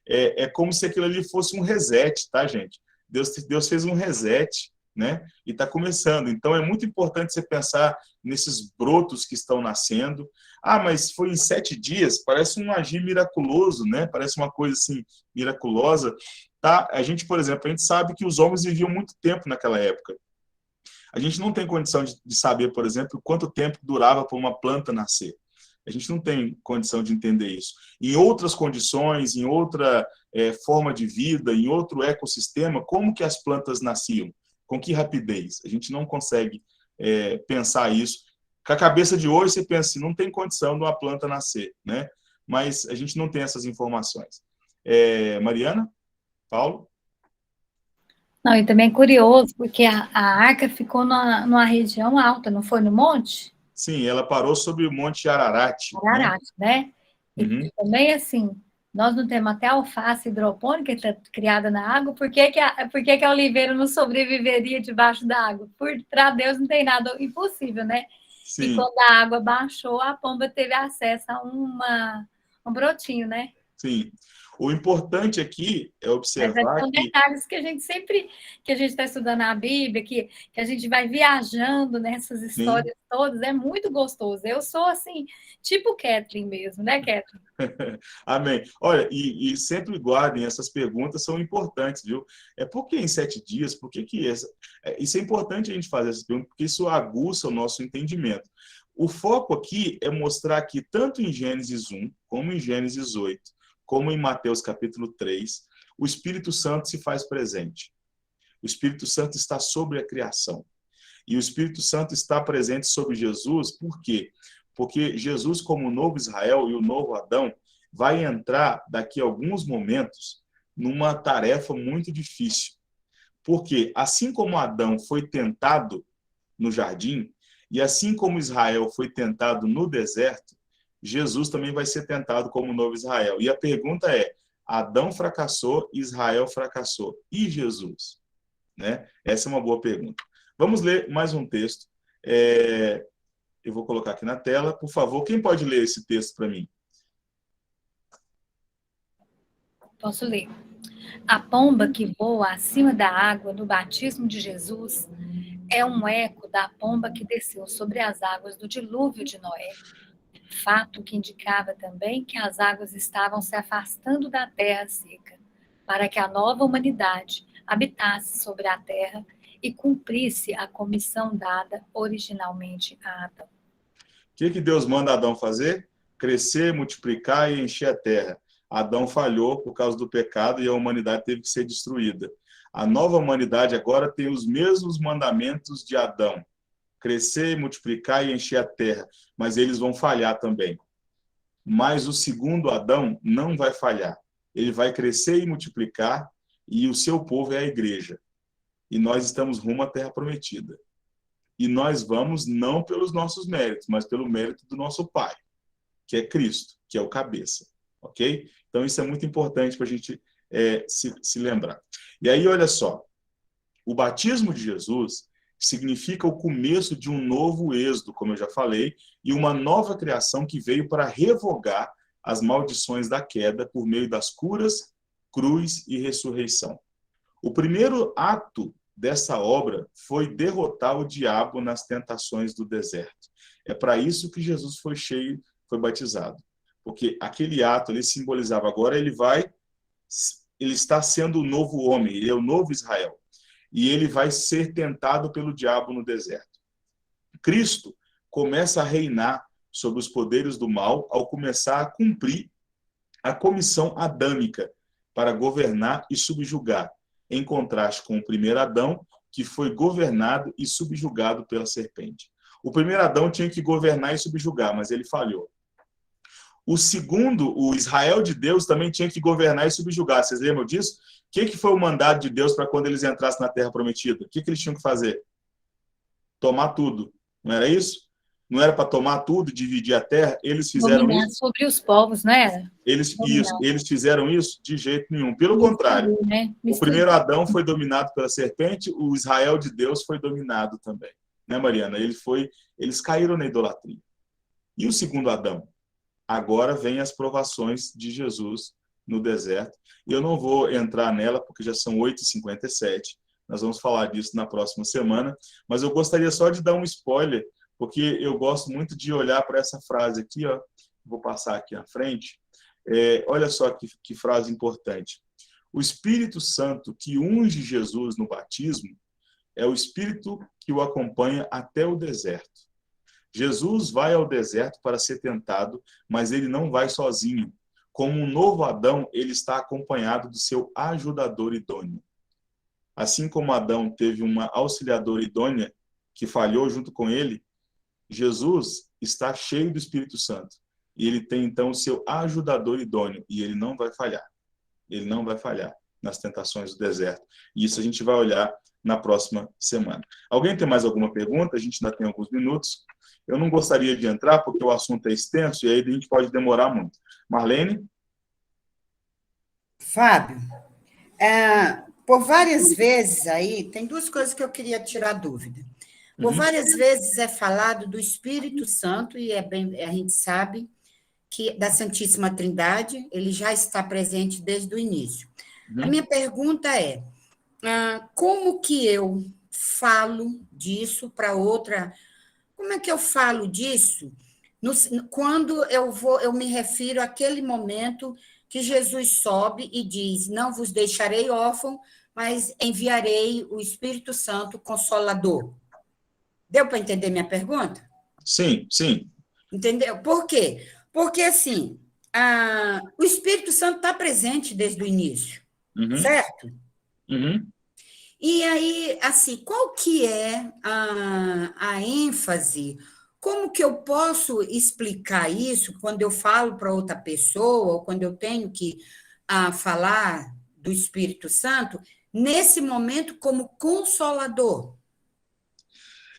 é como se aquilo ali fosse um reset, tá, gente? Deus fez um reset, né? E está começando. Então, é muito importante você pensar nesses brotos que estão nascendo. Ah, mas foi em 7 dias? Parece um agir miraculoso, né? Parece uma coisa assim, miraculosa. Tá? A gente, por exemplo, a gente sabe que os homens viviam muito tempo naquela época. A gente não tem condição de saber, por exemplo, quanto tempo durava para uma planta nascer. A gente não tem condição de entender isso. Em outras condições, em outra forma de vida, em outro ecossistema, como que as plantas nasciam? Com que rapidez? A gente não consegue pensar isso. Com a cabeça de hoje, você pensa assim, não tem condição de uma planta nascer, né? Mas a gente não tem essas informações. Mariana? Paulo? Não, e também é curioso, porque a arca ficou numa região alta, não foi no monte? Sim, ela parou sobre o Monte Ararat. Ararat, né? Uhum. E também, assim, nós não temos até alface hidropônica criada na água, por que a oliveira não sobreviveria debaixo da água? Para Deus não tem nada impossível, né? Sim. E quando a água baixou, a pomba teve acesso a um brotinho, né? Sim. O importante aqui é Mas observar são que... detalhes que a gente sempre, que a gente está estudando a Bíblia, que a gente vai viajando nessas histórias todas, é muito gostoso. Eu sou assim, tipo Kathleen mesmo, né, Kathleen? Amém. Olha, e sempre guardem, essas perguntas são importantes, viu? Por que em 7 dias? Por que essa? Isso é importante a gente fazer essas perguntas, porque isso aguça o nosso entendimento. O foco aqui é mostrar que, tanto em Gênesis 1, como em Gênesis 8, como em Mateus capítulo 3, o Espírito Santo se faz presente. O Espírito Santo está sobre a criação. E o Espírito Santo está presente sobre Jesus, por quê? Porque Jesus, como o novo Israel e o novo Adão, vai entrar daqui a alguns momentos numa tarefa muito difícil. Porque assim como Adão foi tentado no jardim, e assim como Israel foi tentado no deserto, Jesus também vai ser tentado como o novo Israel. E a pergunta é, Adão fracassou, Israel fracassou. E Jesus? Né? Essa é uma boa pergunta. Vamos ler mais um texto. Eu vou colocar aqui na tela. Por favor, quem pode ler esse texto para mim? Posso ler. A pomba que voa acima da água no batismo de Jesus é um eco da pomba que desceu sobre as águas do dilúvio de Noé. Fato que indicava também que as águas estavam se afastando da terra seca, para que a nova humanidade habitasse sobre a terra e cumprisse a comissão dada originalmente a Adão. O que Deus manda Adão fazer? Crescer, multiplicar e encher a terra. Adão falhou por causa do pecado e a humanidade teve que ser destruída. A nova humanidade agora tem os mesmos mandamentos de Adão. Crescer, multiplicar e encher a terra. Mas eles vão falhar também. Mas o segundo Adão não vai falhar. Ele vai crescer e multiplicar e o seu povo é a igreja. E nós estamos rumo à terra prometida. E nós vamos não pelos nossos méritos, mas pelo mérito do nosso Pai, que é Cristo, que é o cabeça. Ok? Então, isso é muito importante para a gente se lembrar. E aí, olha só, o batismo de Jesus significa o começo de um novo êxodo, como eu já falei, e uma nova criação que veio para revogar as maldições da queda por meio das curas, cruz e ressurreição. O primeiro ato dessa obra foi derrotar o diabo nas tentações do deserto. É para isso que Jesus foi batizado. Porque aquele ato, ele simbolizava agora, ele está sendo o novo homem, ele é o novo Israel. E ele vai ser tentado pelo diabo no deserto. Cristo começa a reinar sobre os poderes do mal ao começar a cumprir a comissão adâmica para governar e subjugar, em contraste com o primeiro Adão, que foi governado e subjugado pela serpente. O primeiro Adão tinha que governar e subjugar, mas ele falhou. O segundo, o Israel de Deus, também tinha que governar e subjugar. Vocês lembram disso? O que foi o mandado de Deus para quando eles entrassem na Terra Prometida? O que eles tinham que fazer? Tomar tudo. Não era isso? Não era para tomar tudo e dividir a terra? Eles fizeram dominar isso? Sobre os povos, não era? Eles fizeram isso? De jeito nenhum. Pelo contrário. Né? O primeiro Adão foi dominado pela serpente, o Israel de Deus foi dominado também. Né, Mariana? Eles caíram na idolatria. E o segundo Adão? Agora vem as provações de Jesus no deserto. E eu não vou entrar nela, porque já são 8h57. Nós vamos falar disso na próxima semana. Mas eu gostaria só de dar um spoiler, porque eu gosto muito de olhar para essa frase aqui. Ó. Vou passar aqui à frente. Olha só que frase importante. O Espírito Santo que unge Jesus no batismo é o Espírito que o acompanha até o deserto. Jesus vai ao deserto para ser tentado, mas ele não vai sozinho. Como um novo Adão, ele está acompanhado do seu ajudador idôneo. Assim como Adão teve uma auxiliadora idônea que falhou junto com ele, Jesus está cheio do Espírito Santo. E ele tem, então, o seu ajudador idôneo. E ele não vai falhar. Ele não vai falhar nas tentações do deserto. E isso a gente vai olhar na próxima semana. Alguém tem mais alguma pergunta? A gente ainda tem alguns minutos. Eu não gostaria de entrar, porque o assunto é extenso, e aí a gente pode demorar muito. Marlene? Fábio, por várias vezes aí, tem duas coisas que eu queria tirar dúvida. Por várias vezes é falado do Espírito Santo, e a gente sabe da Santíssima Trindade, ele já está presente desde o início. A Uhum. minha pergunta é, como que eu falo disso para outra? Como é que eu falo disso quando eu me refiro àquele momento que Jesus sobe e diz: não vos deixarei órfão, mas enviarei o Espírito Santo Consolador. Deu para entender minha pergunta? Sim, sim. Entendeu? Por quê? Porque, assim, o Espírito Santo está presente desde o início, Uhum. certo? Uhum. E aí, assim, qual que é a ênfase? Como que eu posso explicar isso quando eu falo para outra pessoa, ou quando eu tenho que falar do Espírito Santo, nesse momento como consolador?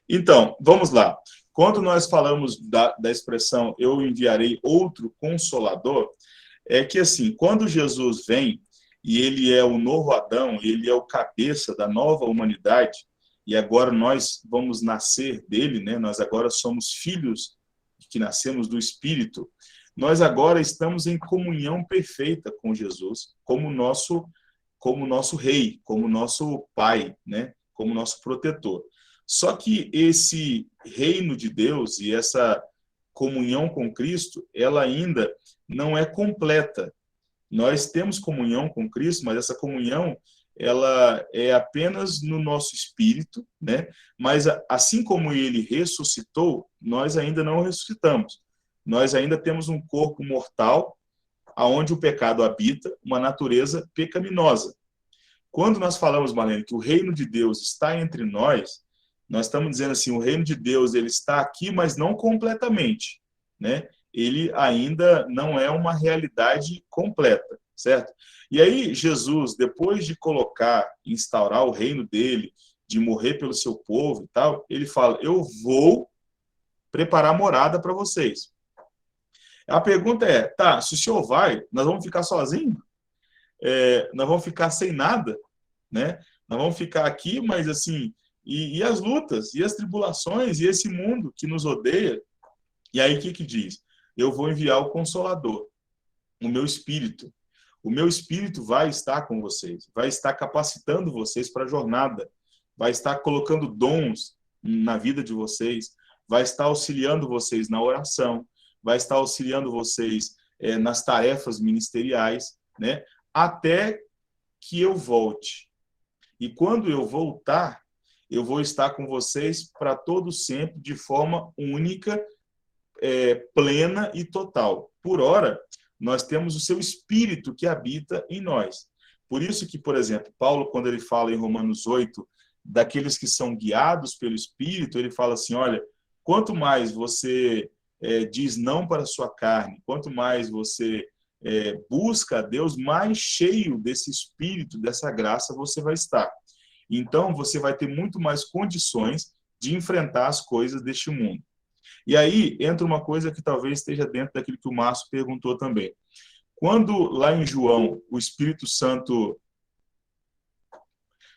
Então, vamos lá. Quando nós falamos da expressão eu enviarei outro consolador, é que assim, quando Jesus vem e ele é o novo Adão, ele é o cabeça da nova humanidade, e agora nós vamos nascer dele, né? Nós agora somos filhos que nascemos do Espírito. Nós agora estamos em comunhão perfeita com Jesus, como nosso rei, como nosso pai, né? Como nosso protetor. Só que esse reino de Deus e essa comunhão com Cristo, ela ainda não é completa. Nós temos comunhão com Cristo, mas essa comunhão ela é apenas no nosso espírito, né? Mas assim como ele ressuscitou, nós ainda não ressuscitamos. Nós ainda temos um corpo mortal, aonde o pecado habita, uma natureza pecaminosa. Quando nós falamos, Marlene, que o reino de Deus está entre nós estamos dizendo assim, o reino de Deus ele está aqui, mas não completamente, né? Ele ainda não é uma realidade completa, certo? E aí Jesus, depois de instaurar o reino dele, de morrer pelo seu povo e tal, ele fala, eu vou preparar morada para vocês. A pergunta é, tá, se o senhor vai, nós vamos ficar sozinhos? Nós vamos ficar sem nada, né? Nós vamos ficar aqui, mas assim, e as lutas, e as tribulações, e esse mundo que nos odeia. E aí o que diz? Eu vou enviar o Consolador, o meu Espírito. O meu Espírito vai estar com vocês, vai estar capacitando vocês para a jornada, vai estar colocando dons na vida de vocês, vai estar auxiliando vocês na oração, vai estar auxiliando vocês nas tarefas ministeriais, né? Até que eu volte. E quando eu voltar, eu vou estar com vocês para todo sempre, de forma única, plena e total. Por ora, nós temos o seu Espírito que habita em nós. Por isso que, por exemplo, Paulo, quando ele fala em Romanos 8, daqueles que são guiados pelo Espírito, ele fala assim, olha, quanto mais você diz não para a sua carne, quanto mais você busca a Deus, mais cheio desse Espírito, dessa graça você vai estar. Então, você vai ter muito mais condições de enfrentar as coisas deste mundo. E aí entra uma coisa que talvez esteja dentro daquilo que o Márcio perguntou também. Quando lá em João, o Espírito Santo...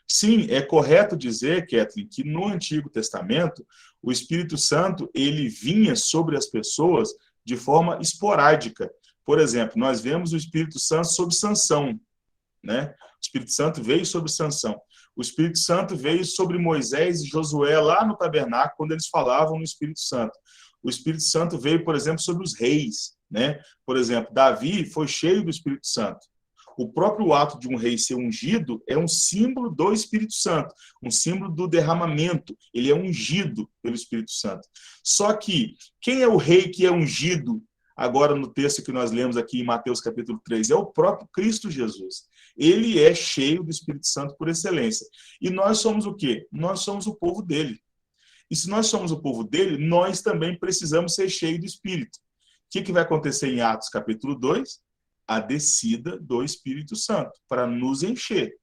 Sim, é correto dizer, Kathleen, que no Antigo Testamento, o Espírito Santo ele vinha sobre as pessoas de forma esporádica. Por exemplo, nós vemos o Espírito Santo sobre Sansão, né? O Espírito Santo veio sobre Sansão. O Espírito Santo veio sobre Moisés e Josué lá no tabernáculo, quando eles falavam no Espírito Santo. O Espírito Santo veio, por exemplo, sobre os reis, né? Por exemplo, Davi foi cheio do Espírito Santo. O próprio ato de um rei ser ungido é um símbolo do Espírito Santo, um símbolo do derramamento. Ele é ungido pelo Espírito Santo. Só que quem é o rei que é ungido agora no texto que nós lemos aqui em Mateus capítulo 3? É o próprio Cristo Jesus. Ele é cheio do Espírito Santo por excelência. E nós somos o quê? Nós somos o povo dele. E se nós somos o povo dele, nós também precisamos ser cheios do Espírito. O que vai acontecer em Atos capítulo 2? A descida do Espírito Santo, para nos encher,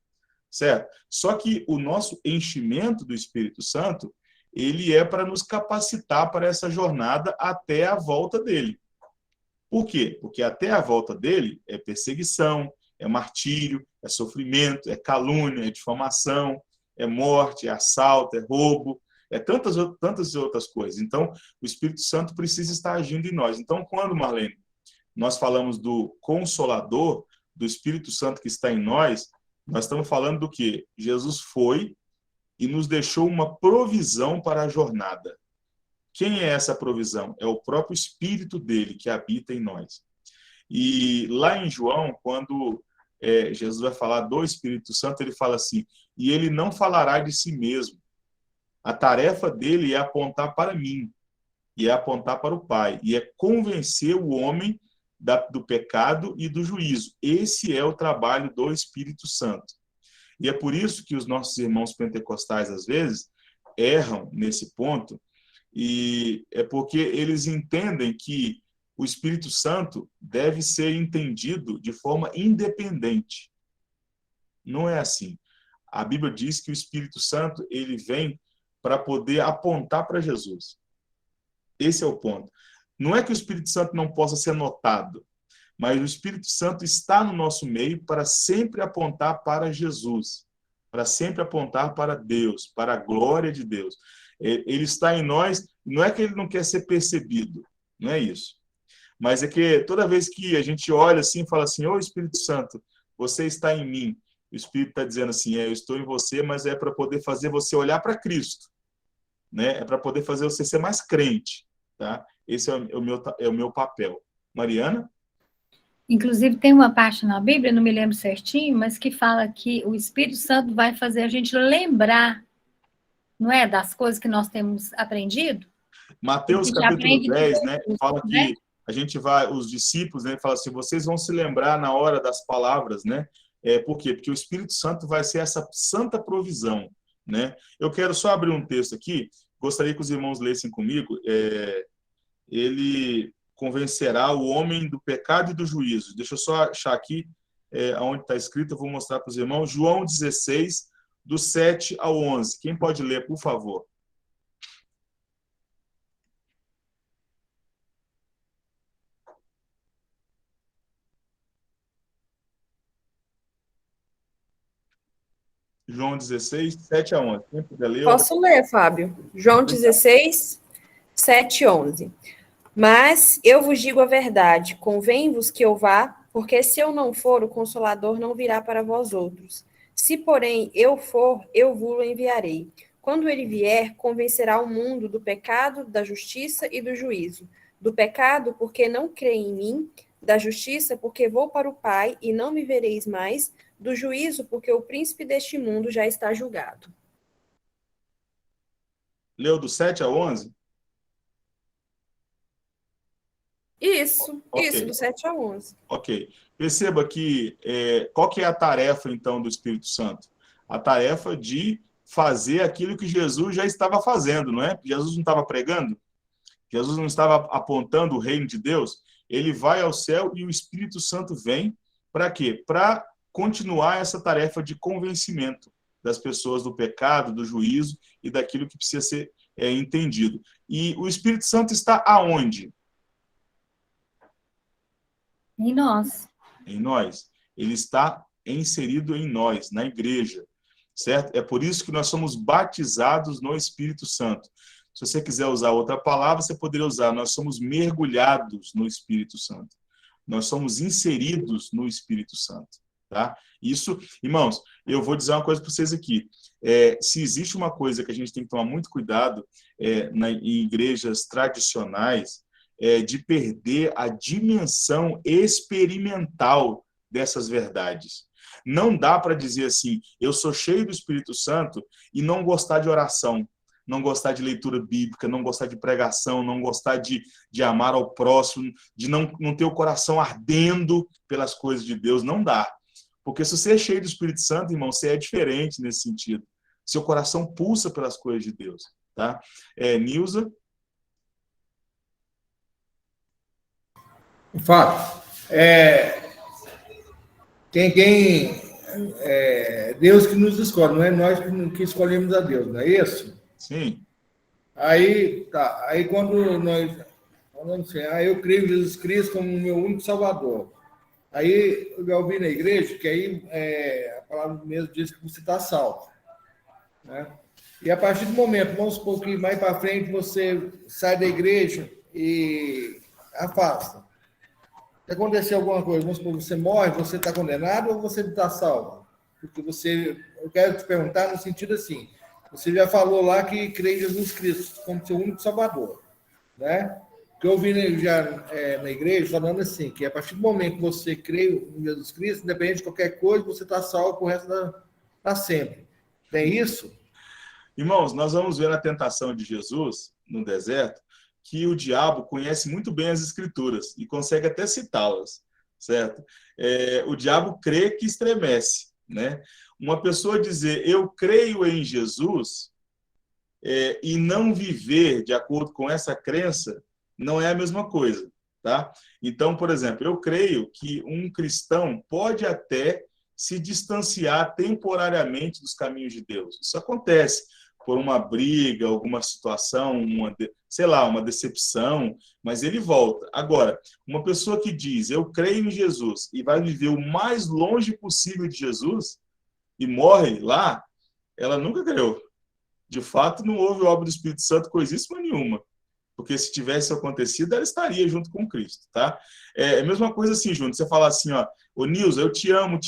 certo? Só que o nosso enchimento do Espírito Santo, ele é para nos capacitar para essa jornada até a volta dele. Por quê? Porque até a volta dele é perseguição, é martírio, é sofrimento, é calúnia, é difamação, é morte, é assalto, é roubo, é tantas outras coisas. Então, o Espírito Santo precisa estar agindo em nós. Então, quando, Marlene, nós falamos do Consolador, do Espírito Santo que está em nós estamos falando do quê? Jesus foi e nos deixou uma provisão para a jornada. Quem é essa provisão? É o próprio Espírito dele que habita em nós. E lá em João, quando Jesus vai falar do Espírito Santo, ele fala assim, e ele não falará de si mesmo. A tarefa dele é apontar para mim, e é apontar para o Pai, e é convencer o homem do pecado e do juízo. Esse é o trabalho do Espírito Santo. E é por isso que os nossos irmãos pentecostais, às vezes, erram nesse ponto, e é porque eles entendem que o Espírito Santo deve ser entendido de forma independente. Não é assim. A Bíblia diz que o Espírito Santo ele vem para poder apontar para Jesus. Esse é o ponto. Não é que o Espírito Santo não possa ser notado, mas o Espírito Santo está no nosso meio para sempre apontar para Jesus, para sempre apontar para Deus, para a glória de Deus. Ele está em nós, não é que ele não quer ser percebido, não é isso. Mas é que toda vez que a gente olha assim e fala assim, ô Espírito Santo, você está em mim. O Espírito está dizendo assim, eu estou em você, mas é para poder fazer você olhar para Cristo. Né? É para poder fazer você ser mais crente. Tá? Esse é o meu papel. Mariana? Inclusive, tem uma parte na Bíblia, não me lembro certinho, mas que fala que o Espírito Santo vai fazer a gente lembrar, não é? Das coisas que nós temos aprendido. Mateus capítulo 10, né? Fala que a gente vai, os discípulos, né? Fala assim, vocês vão se lembrar na hora das palavras, né? Por quê? Porque o Espírito Santo vai ser essa santa provisão, né? Eu quero só abrir um texto aqui, gostaria que os irmãos lessem comigo. Ele convencerá o homem do pecado e do juízo. Deixa eu só achar aqui onde está escrito, eu vou mostrar para os irmãos. João 16, do 7 ao 11. Quem pode ler, por favor? João 16, 7 a 11. Quem puder ler? Posso ler, Fábio. João 16, 7 a 11. Mas eu vos digo a verdade, convém-vos que eu vá, porque se eu não for, o Consolador não virá para vós outros. Se, porém, eu for, eu vos enviarei. Quando ele vier, convencerá o mundo do pecado, da justiça e do juízo. Do pecado, porque não creem em mim, da justiça, porque vou para o Pai e não me vereis mais, do juízo, porque o príncipe deste mundo já está julgado. Leu do 7 a 11? Isso, Okay. Isso, do 7 a 11. Ok. Perceba que, qual que é a tarefa, então, do Espírito Santo? A tarefa de fazer aquilo que Jesus já estava fazendo, não é? Jesus não estava pregando? Jesus não estava apontando o reino de Deus? Ele vai ao céu e o Espírito Santo vem para quê? Para continuar essa tarefa de convencimento das pessoas do pecado, do juízo e daquilo que precisa ser entendido. E o Espírito Santo está aonde? Em nós. Em nós. Ele está inserido em nós, na igreja, certo? É por isso que nós somos batizados no Espírito Santo. Se você quiser usar outra palavra, você poderia usar, nós somos mergulhados no Espírito Santo. Nós somos inseridos no Espírito Santo, tá? Isso, irmãos, eu vou dizer uma coisa para vocês aqui. Se existe uma coisa que a gente tem que tomar muito cuidado em igrejas tradicionais, de perder a dimensão experimental dessas verdades. Não dá para dizer assim, eu sou cheio do Espírito Santo e não gostar de oração, não gostar de leitura bíblica, não gostar de pregação, não gostar de amar ao próximo, de não ter o coração ardendo pelas coisas de Deus. Não dá. Porque se você é cheio do Espírito Santo, irmão, você é diferente nesse sentido. Seu coração pulsa pelas coisas de Deus. Tá? Nilza? Fato. Deus que nos escolhe, não é nós que escolhemos a Deus, não é isso? Sim. Aí, tá. Aí quando eu creio em Jesus Cristo como o meu único Salvador. Aí eu já ouvi na igreja que aí a palavra mesmo diz que você está salvo. Né? E a partir do momento, vamos supor que mais para frente você sai da igreja e afasta. Se acontecer alguma coisa, vamos supor, você morre, você está condenado ou você está salvo? Porque eu quero te perguntar no sentido assim, você já falou lá que crê em Jesus Cristo como seu único salvador, né? Que eu ouvi já na igreja falando assim, que a partir do momento que você crê em Jesus Cristo, independente de qualquer coisa, você está salvo pro resto da sempre. Tem isso? Irmãos, nós vamos ver na tentação de Jesus, no deserto, que o diabo conhece muito bem as Escrituras e consegue até citá-las, certo? O diabo crê que estremece, né? Uma pessoa dizer, eu creio em Jesus, e não viver de acordo com essa crença, não é a mesma coisa, tá? Então, por exemplo, eu creio que um cristão pode até se distanciar temporariamente dos caminhos de Deus. Isso acontece por uma briga, alguma situação, uma decepção, mas ele volta. Agora, uma pessoa que diz, eu creio em Jesus, e vai viver o mais longe possível de Jesus, e morre lá, ela nunca creu. De fato, não houve obra do Espírito Santo coisíssima nenhuma. Porque se tivesse acontecido, ela estaria junto com Cristo, tá? É a mesma coisa assim, Júnior, você falar assim, ó, ô Nilson, eu te amo,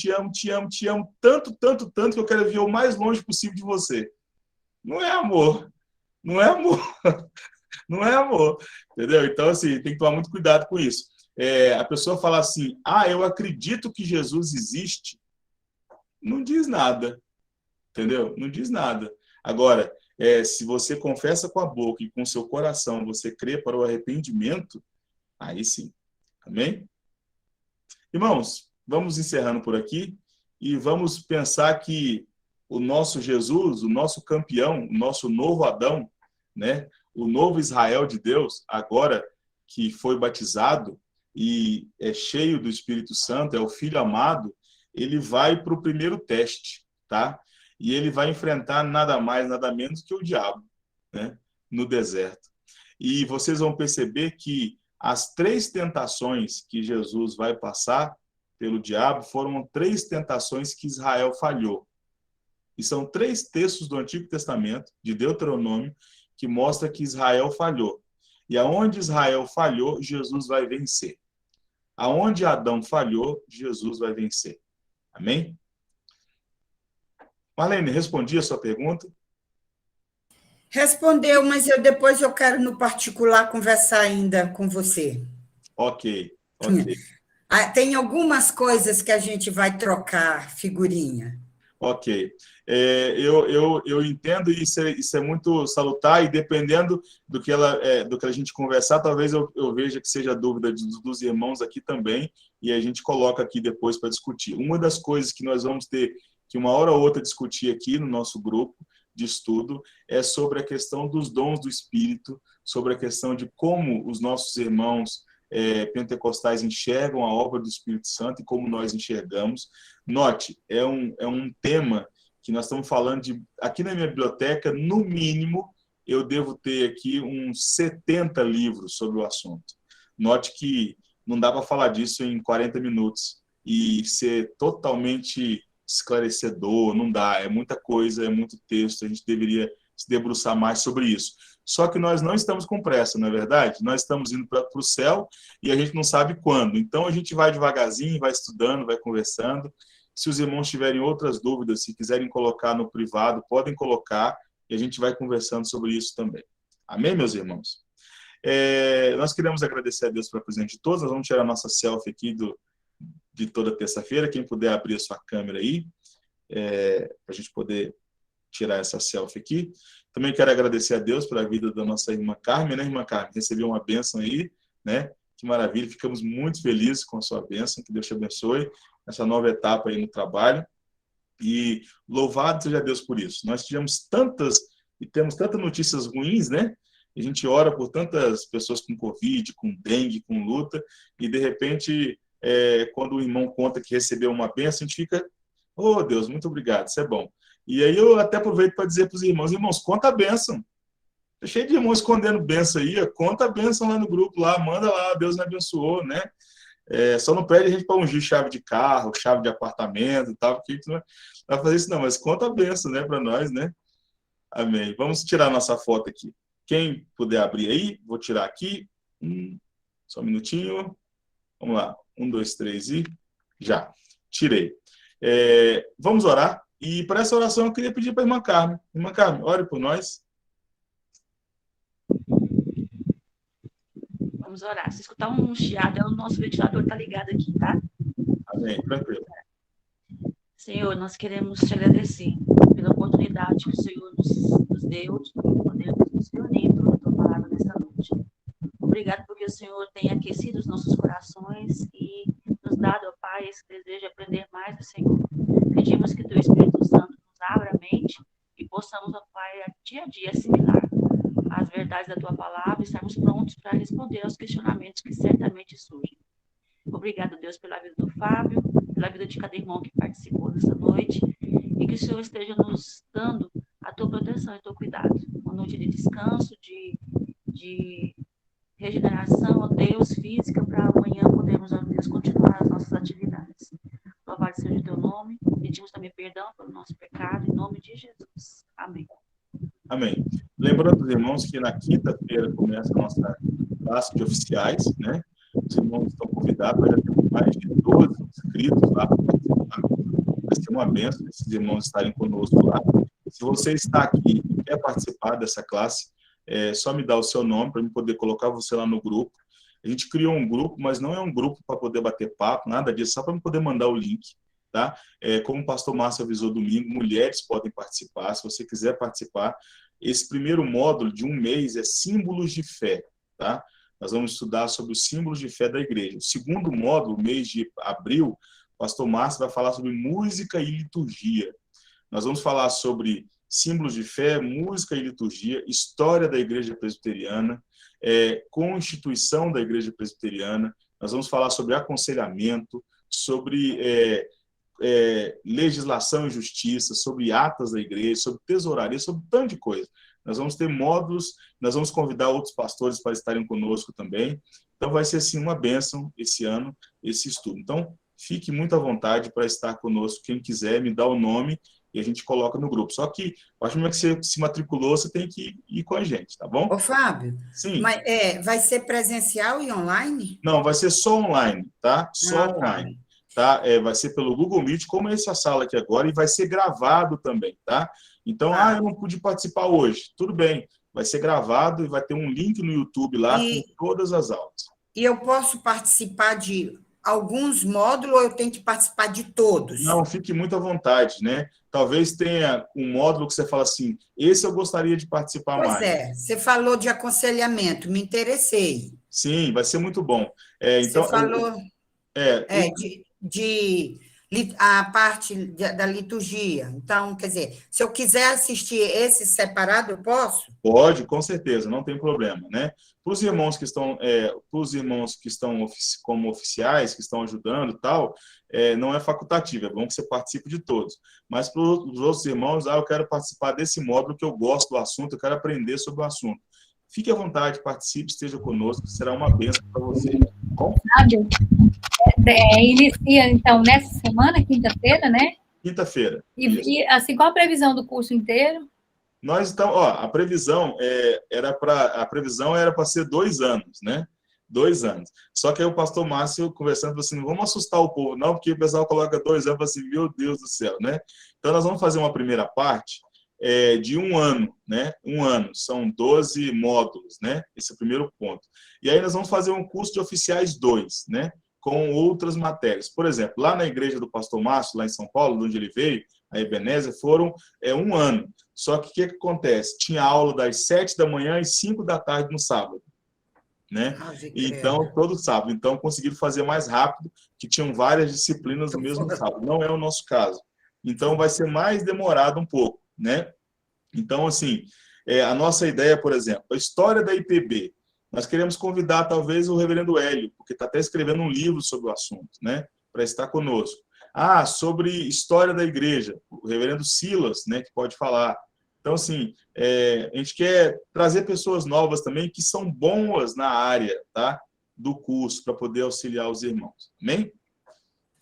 tanto, tanto, tanto que eu quero viver o mais longe possível de você. Não é amor. Não é amor. Não é amor. Entendeu? Então, assim, tem que tomar muito cuidado com isso. A pessoa falar assim, eu acredito que Jesus existe, não diz nada. Entendeu? Não diz nada. Agora, se você confessa com a boca e com seu coração você crê para o arrependimento, aí sim. Amém? Irmãos, vamos encerrando por aqui e vamos pensar que o nosso Jesus, o nosso campeão, o nosso novo Adão, né? O novo Israel de Deus, agora que foi batizado e é cheio do Espírito Santo, é o Filho amado, ele vai para o primeiro teste, tá? E ele vai enfrentar nada mais, nada menos que o diabo, né? No deserto. E vocês vão perceber que as 3 tentações que Jesus vai passar pelo diabo foram 3 tentações que Israel falhou. E são 3 textos do Antigo Testamento, de Deuteronômio, que mostra que Israel falhou. E aonde Israel falhou, Jesus vai vencer. Aonde Adão falhou, Jesus vai vencer. Amém? Marlene, respondi a sua pergunta? Respondeu, mas depois eu quero, no particular, conversar ainda com você. Ok. Tem algumas coisas que a gente vai trocar figurinha. Ok. Eu entendo e isso é muito salutar, e dependendo do que a gente conversar, talvez eu veja que seja dúvida dos irmãos aqui também, e a gente coloca aqui depois para discutir. Uma das coisas que nós vamos ter que uma hora ou outra discutir aqui no nosso grupo de estudo é sobre a questão dos dons do Espírito, sobre a questão de como os nossos irmãos pentecostais enxergam a obra do Espírito Santo e como nós enxergamos. Note, é um tema que nós estamos falando de... Aqui na minha biblioteca, no mínimo, eu devo ter aqui uns 70 livros sobre o assunto. Note que não dá para falar disso em 40 minutos e ser totalmente esclarecedor, não dá. É muita coisa, é muito texto, a gente deveria se debruçar mais sobre isso. Só que nós não estamos com pressa, não é verdade? Nós estamos indo para o céu e a gente não sabe quando. Então, a gente vai devagarzinho, vai estudando, vai conversando. Se os irmãos tiverem outras dúvidas, se quiserem colocar no privado, podem colocar e a gente vai conversando sobre isso também. Amém, meus irmãos? Nós queremos agradecer a Deus pela presença de todos. Nós vamos tirar a nossa selfie aqui de toda terça-feira. Quem puder abrir a sua câmera aí, para a gente poder tirar essa selfie aqui. Também quero agradecer a Deus pela vida da nossa irmã Carmen, né, irmã Carmen? Recebeu uma bênção aí, né? Que maravilha, ficamos muito felizes com a sua bênção, que Deus te abençoe nessa nova etapa aí no trabalho. E louvado seja Deus por isso. Nós tivemos temos tantas notícias ruins, né? A gente ora por tantas pessoas com Covid, com dengue, com luta, e de repente, quando o irmão conta que recebeu uma bênção, a gente fica, oh Deus, muito obrigado, isso é bom. E aí eu até aproveito para dizer para os irmãos, conta a bênção. Tá cheio de irmãos escondendo bênção aí, conta a bênção lá no grupo, lá, manda lá, Deus me abençoou, né? Só não pede a gente para ungir chave de carro, chave de apartamento e tal, porque a gente não vai fazer isso não, mas conta a bênção, né, para nós, né? Amém. Vamos tirar a nossa foto aqui. Quem puder abrir aí, vou tirar aqui. Só um minutinho. Vamos lá. 1, 2, 3 e já. Tirei. Vamos orar. E para essa oração eu queria pedir para a irmã Carmen. Irmã Carmen, ore por nós. Vamos orar. Se escutar um chiado, o nosso ventilador está ligado aqui, tá? Amém. Tranquilo. Senhor, nós queremos te agradecer pela oportunidade que o Senhor nos deu de podermos nos reunir para a tua palavra nesta noite. Obrigado porque o Senhor tem aquecido os nossos corações e nos dado, ó Pai, esse desejo de aprender mais do Senhor. Pedimos que teu Espírito Santo nos abra a mente e possamos, ó Pai, dia a dia assimilar as verdades da tua palavra e estarmos prontos para responder aos questionamentos que certamente surgem. Obrigado, Deus, pela vida do Fábio, pela vida de cada irmão que participou dessa noite, e que o Senhor esteja nos dando a tua proteção e o teu cuidado. Uma noite de descanso, de regeneração, ó Deus, física, para amanhã podermos, ó Deus, continuar as nossas atividades. Louvado seja o teu nome, pedimos também perdão pelo nosso pecado, em nome de Jesus. Amém. Amém. Lembrando, irmãos, que na quinta-feira começa a nossa classe de oficiais, né? Os irmãos estão convidados, nós já temos mais de 12 inscritos lá para participar. Vai ser uma bênção esses irmãos estarem conosco lá. Se você está aqui e quer participar dessa classe, é só me dar o seu nome para eu poder colocar você lá no grupo. A gente criou um grupo, mas não é um grupo para poder bater papo, nada disso, só para eu poder mandar o link. Tá? Como o pastor Márcio avisou domingo, mulheres podem participar, se você quiser participar. Esse primeiro módulo de um mês é símbolos de fé, tá? Nós vamos estudar sobre os símbolos de fé da igreja. O segundo módulo, mês de abril, o pastor Márcio vai falar sobre música e liturgia. Nós vamos falar sobre símbolos de fé, música e liturgia, história da igreja presbiteriana, constituição da igreja presbiteriana. Nós vamos falar sobre aconselhamento, sobre legislação e justiça, sobre atas da igreja, sobre tesouraria, sobre um tanto de coisa. Nós vamos ter módulos, nós vamos convidar outros pastores para estarem conosco também. Então, vai ser, assim, uma bênção esse ano, esse estudo. Então, fique muito à vontade para estar conosco. Quem quiser, me dá o nome e a gente coloca no grupo. Só que, a partir do momento que você se matriculou, você tem que ir com a gente, tá bom? Ô, Fábio, sim. Mas, vai ser presencial e online? Não, vai ser só online, tá? Só online. Tá? Vai ser pelo Google Meet, como essa sala aqui agora, e vai ser gravado também, tá? Então, eu não pude participar hoje. Tudo bem, vai ser gravado e vai ter um link no YouTube lá com todas as aulas. E eu posso participar de alguns módulos ou eu tenho que participar de todos? Não, fique muito à vontade, né? Talvez tenha um módulo que você fala assim, esse eu gostaria de participar mais. Pois é, você falou de aconselhamento, me interessei. Sim, vai ser muito bom. Então, você falou a parte da liturgia. Então, quer dizer, se eu quiser assistir esse separado, eu posso? Pode, com certeza, não tem problema, né? Para os irmãos que estão, como oficiais, que estão ajudando e tal, não é facultativo, é bom que você participe de todos. Mas para os outros irmãos, eu quero participar desse módulo que eu gosto do assunto, eu quero aprender sobre o assunto. Fique à vontade, participe, esteja conosco, será uma bênção para você. Bom? Inicia, então, nessa semana, quinta-feira, né? Quinta-feira. E assim, qual a previsão do curso inteiro? Nós estamos, a previsão era para ser 2 anos, né? 2 anos. Só que aí o pastor Márcio conversando, falou assim, não vamos assustar o povo, não, porque o pessoal coloca 2 anos, assim, meu Deus do céu, né? Então, nós vamos fazer uma primeira parte de 1 ano, né? 1 ano, são 12 módulos, né? Esse é o primeiro ponto. E aí nós vamos fazer um curso de oficiais 2, né? Com outras matérias. Por exemplo, lá na igreja do pastor Márcio, lá em São Paulo, de onde ele veio, a Ebenezer, foram 1 ano. Só que o que acontece? Tinha aula das 7 da manhã e 5 da tarde no sábado. Né? Então, todo sábado. Então, conseguiram fazer mais rápido, que tinham várias disciplinas no mesmo sábado. Não é o nosso caso. Então, vai ser mais demorado um pouco, né? Então, assim, a nossa ideia, por exemplo, a história da IPB. Nós queremos convidar, talvez, o reverendo Hélio, porque está até escrevendo um livro sobre o assunto, né? Para estar conosco. Sobre história da igreja, o reverendo Silas, né, que pode falar. Então, assim, a gente quer trazer pessoas novas também que são boas na área, tá? Do curso, para poder auxiliar os irmãos. Amém?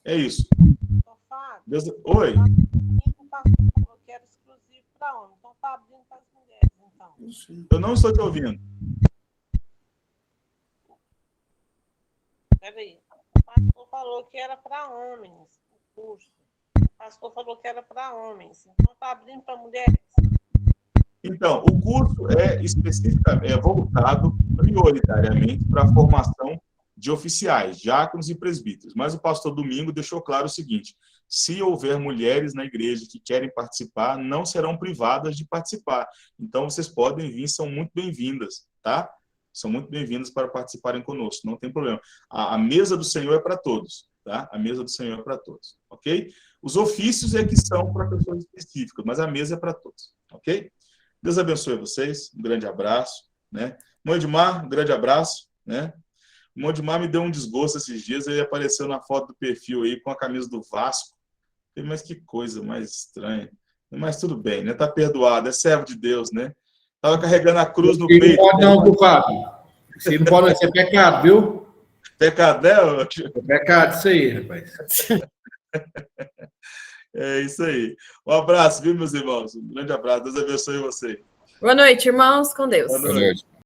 É isso. Deus... Oi? Eu quero exclusivo para homem. Então, está abrindo para as mulheres, então. Eu não estou te ouvindo. Peraí. pastor falou que era para homens, o curso. O pastor falou que era para homens. Então, está abrindo para mulheres. Então, o curso é voltado prioritariamente para a formação de oficiais, diáconos e presbíteros. Mas o pastor Domingo deixou claro o seguinte: se houver mulheres na igreja que querem participar, não serão privadas de participar. Então, vocês podem vir, são muito bem-vindas, tá? São muito bem-vindas para participarem conosco, não tem problema. A mesa do Senhor é para todos, tá? A mesa do Senhor é para todos, ok? Os ofícios é que são para pessoas específicas, mas a mesa é para todos, ok? Deus abençoe vocês, um grande abraço, né? Mãe Edmar, um grande abraço, né? O Mãe Edmar me deu um desgosto esses dias, ele apareceu na foto do perfil aí com a camisa do Vasco. Mas que coisa mais estranha. Mas tudo bem, né? Tá perdoado, é servo de Deus, né? Tava carregando a cruz no peito. Não pode não, Fábio. Isso não pode não, isso é pecado, viu? Pecado, né? É pecado isso aí, rapaz. É isso aí. Um abraço, viu, meus irmãos? Um grande abraço. Deus abençoe você. Boa noite, irmãos. Com Deus. Boa noite.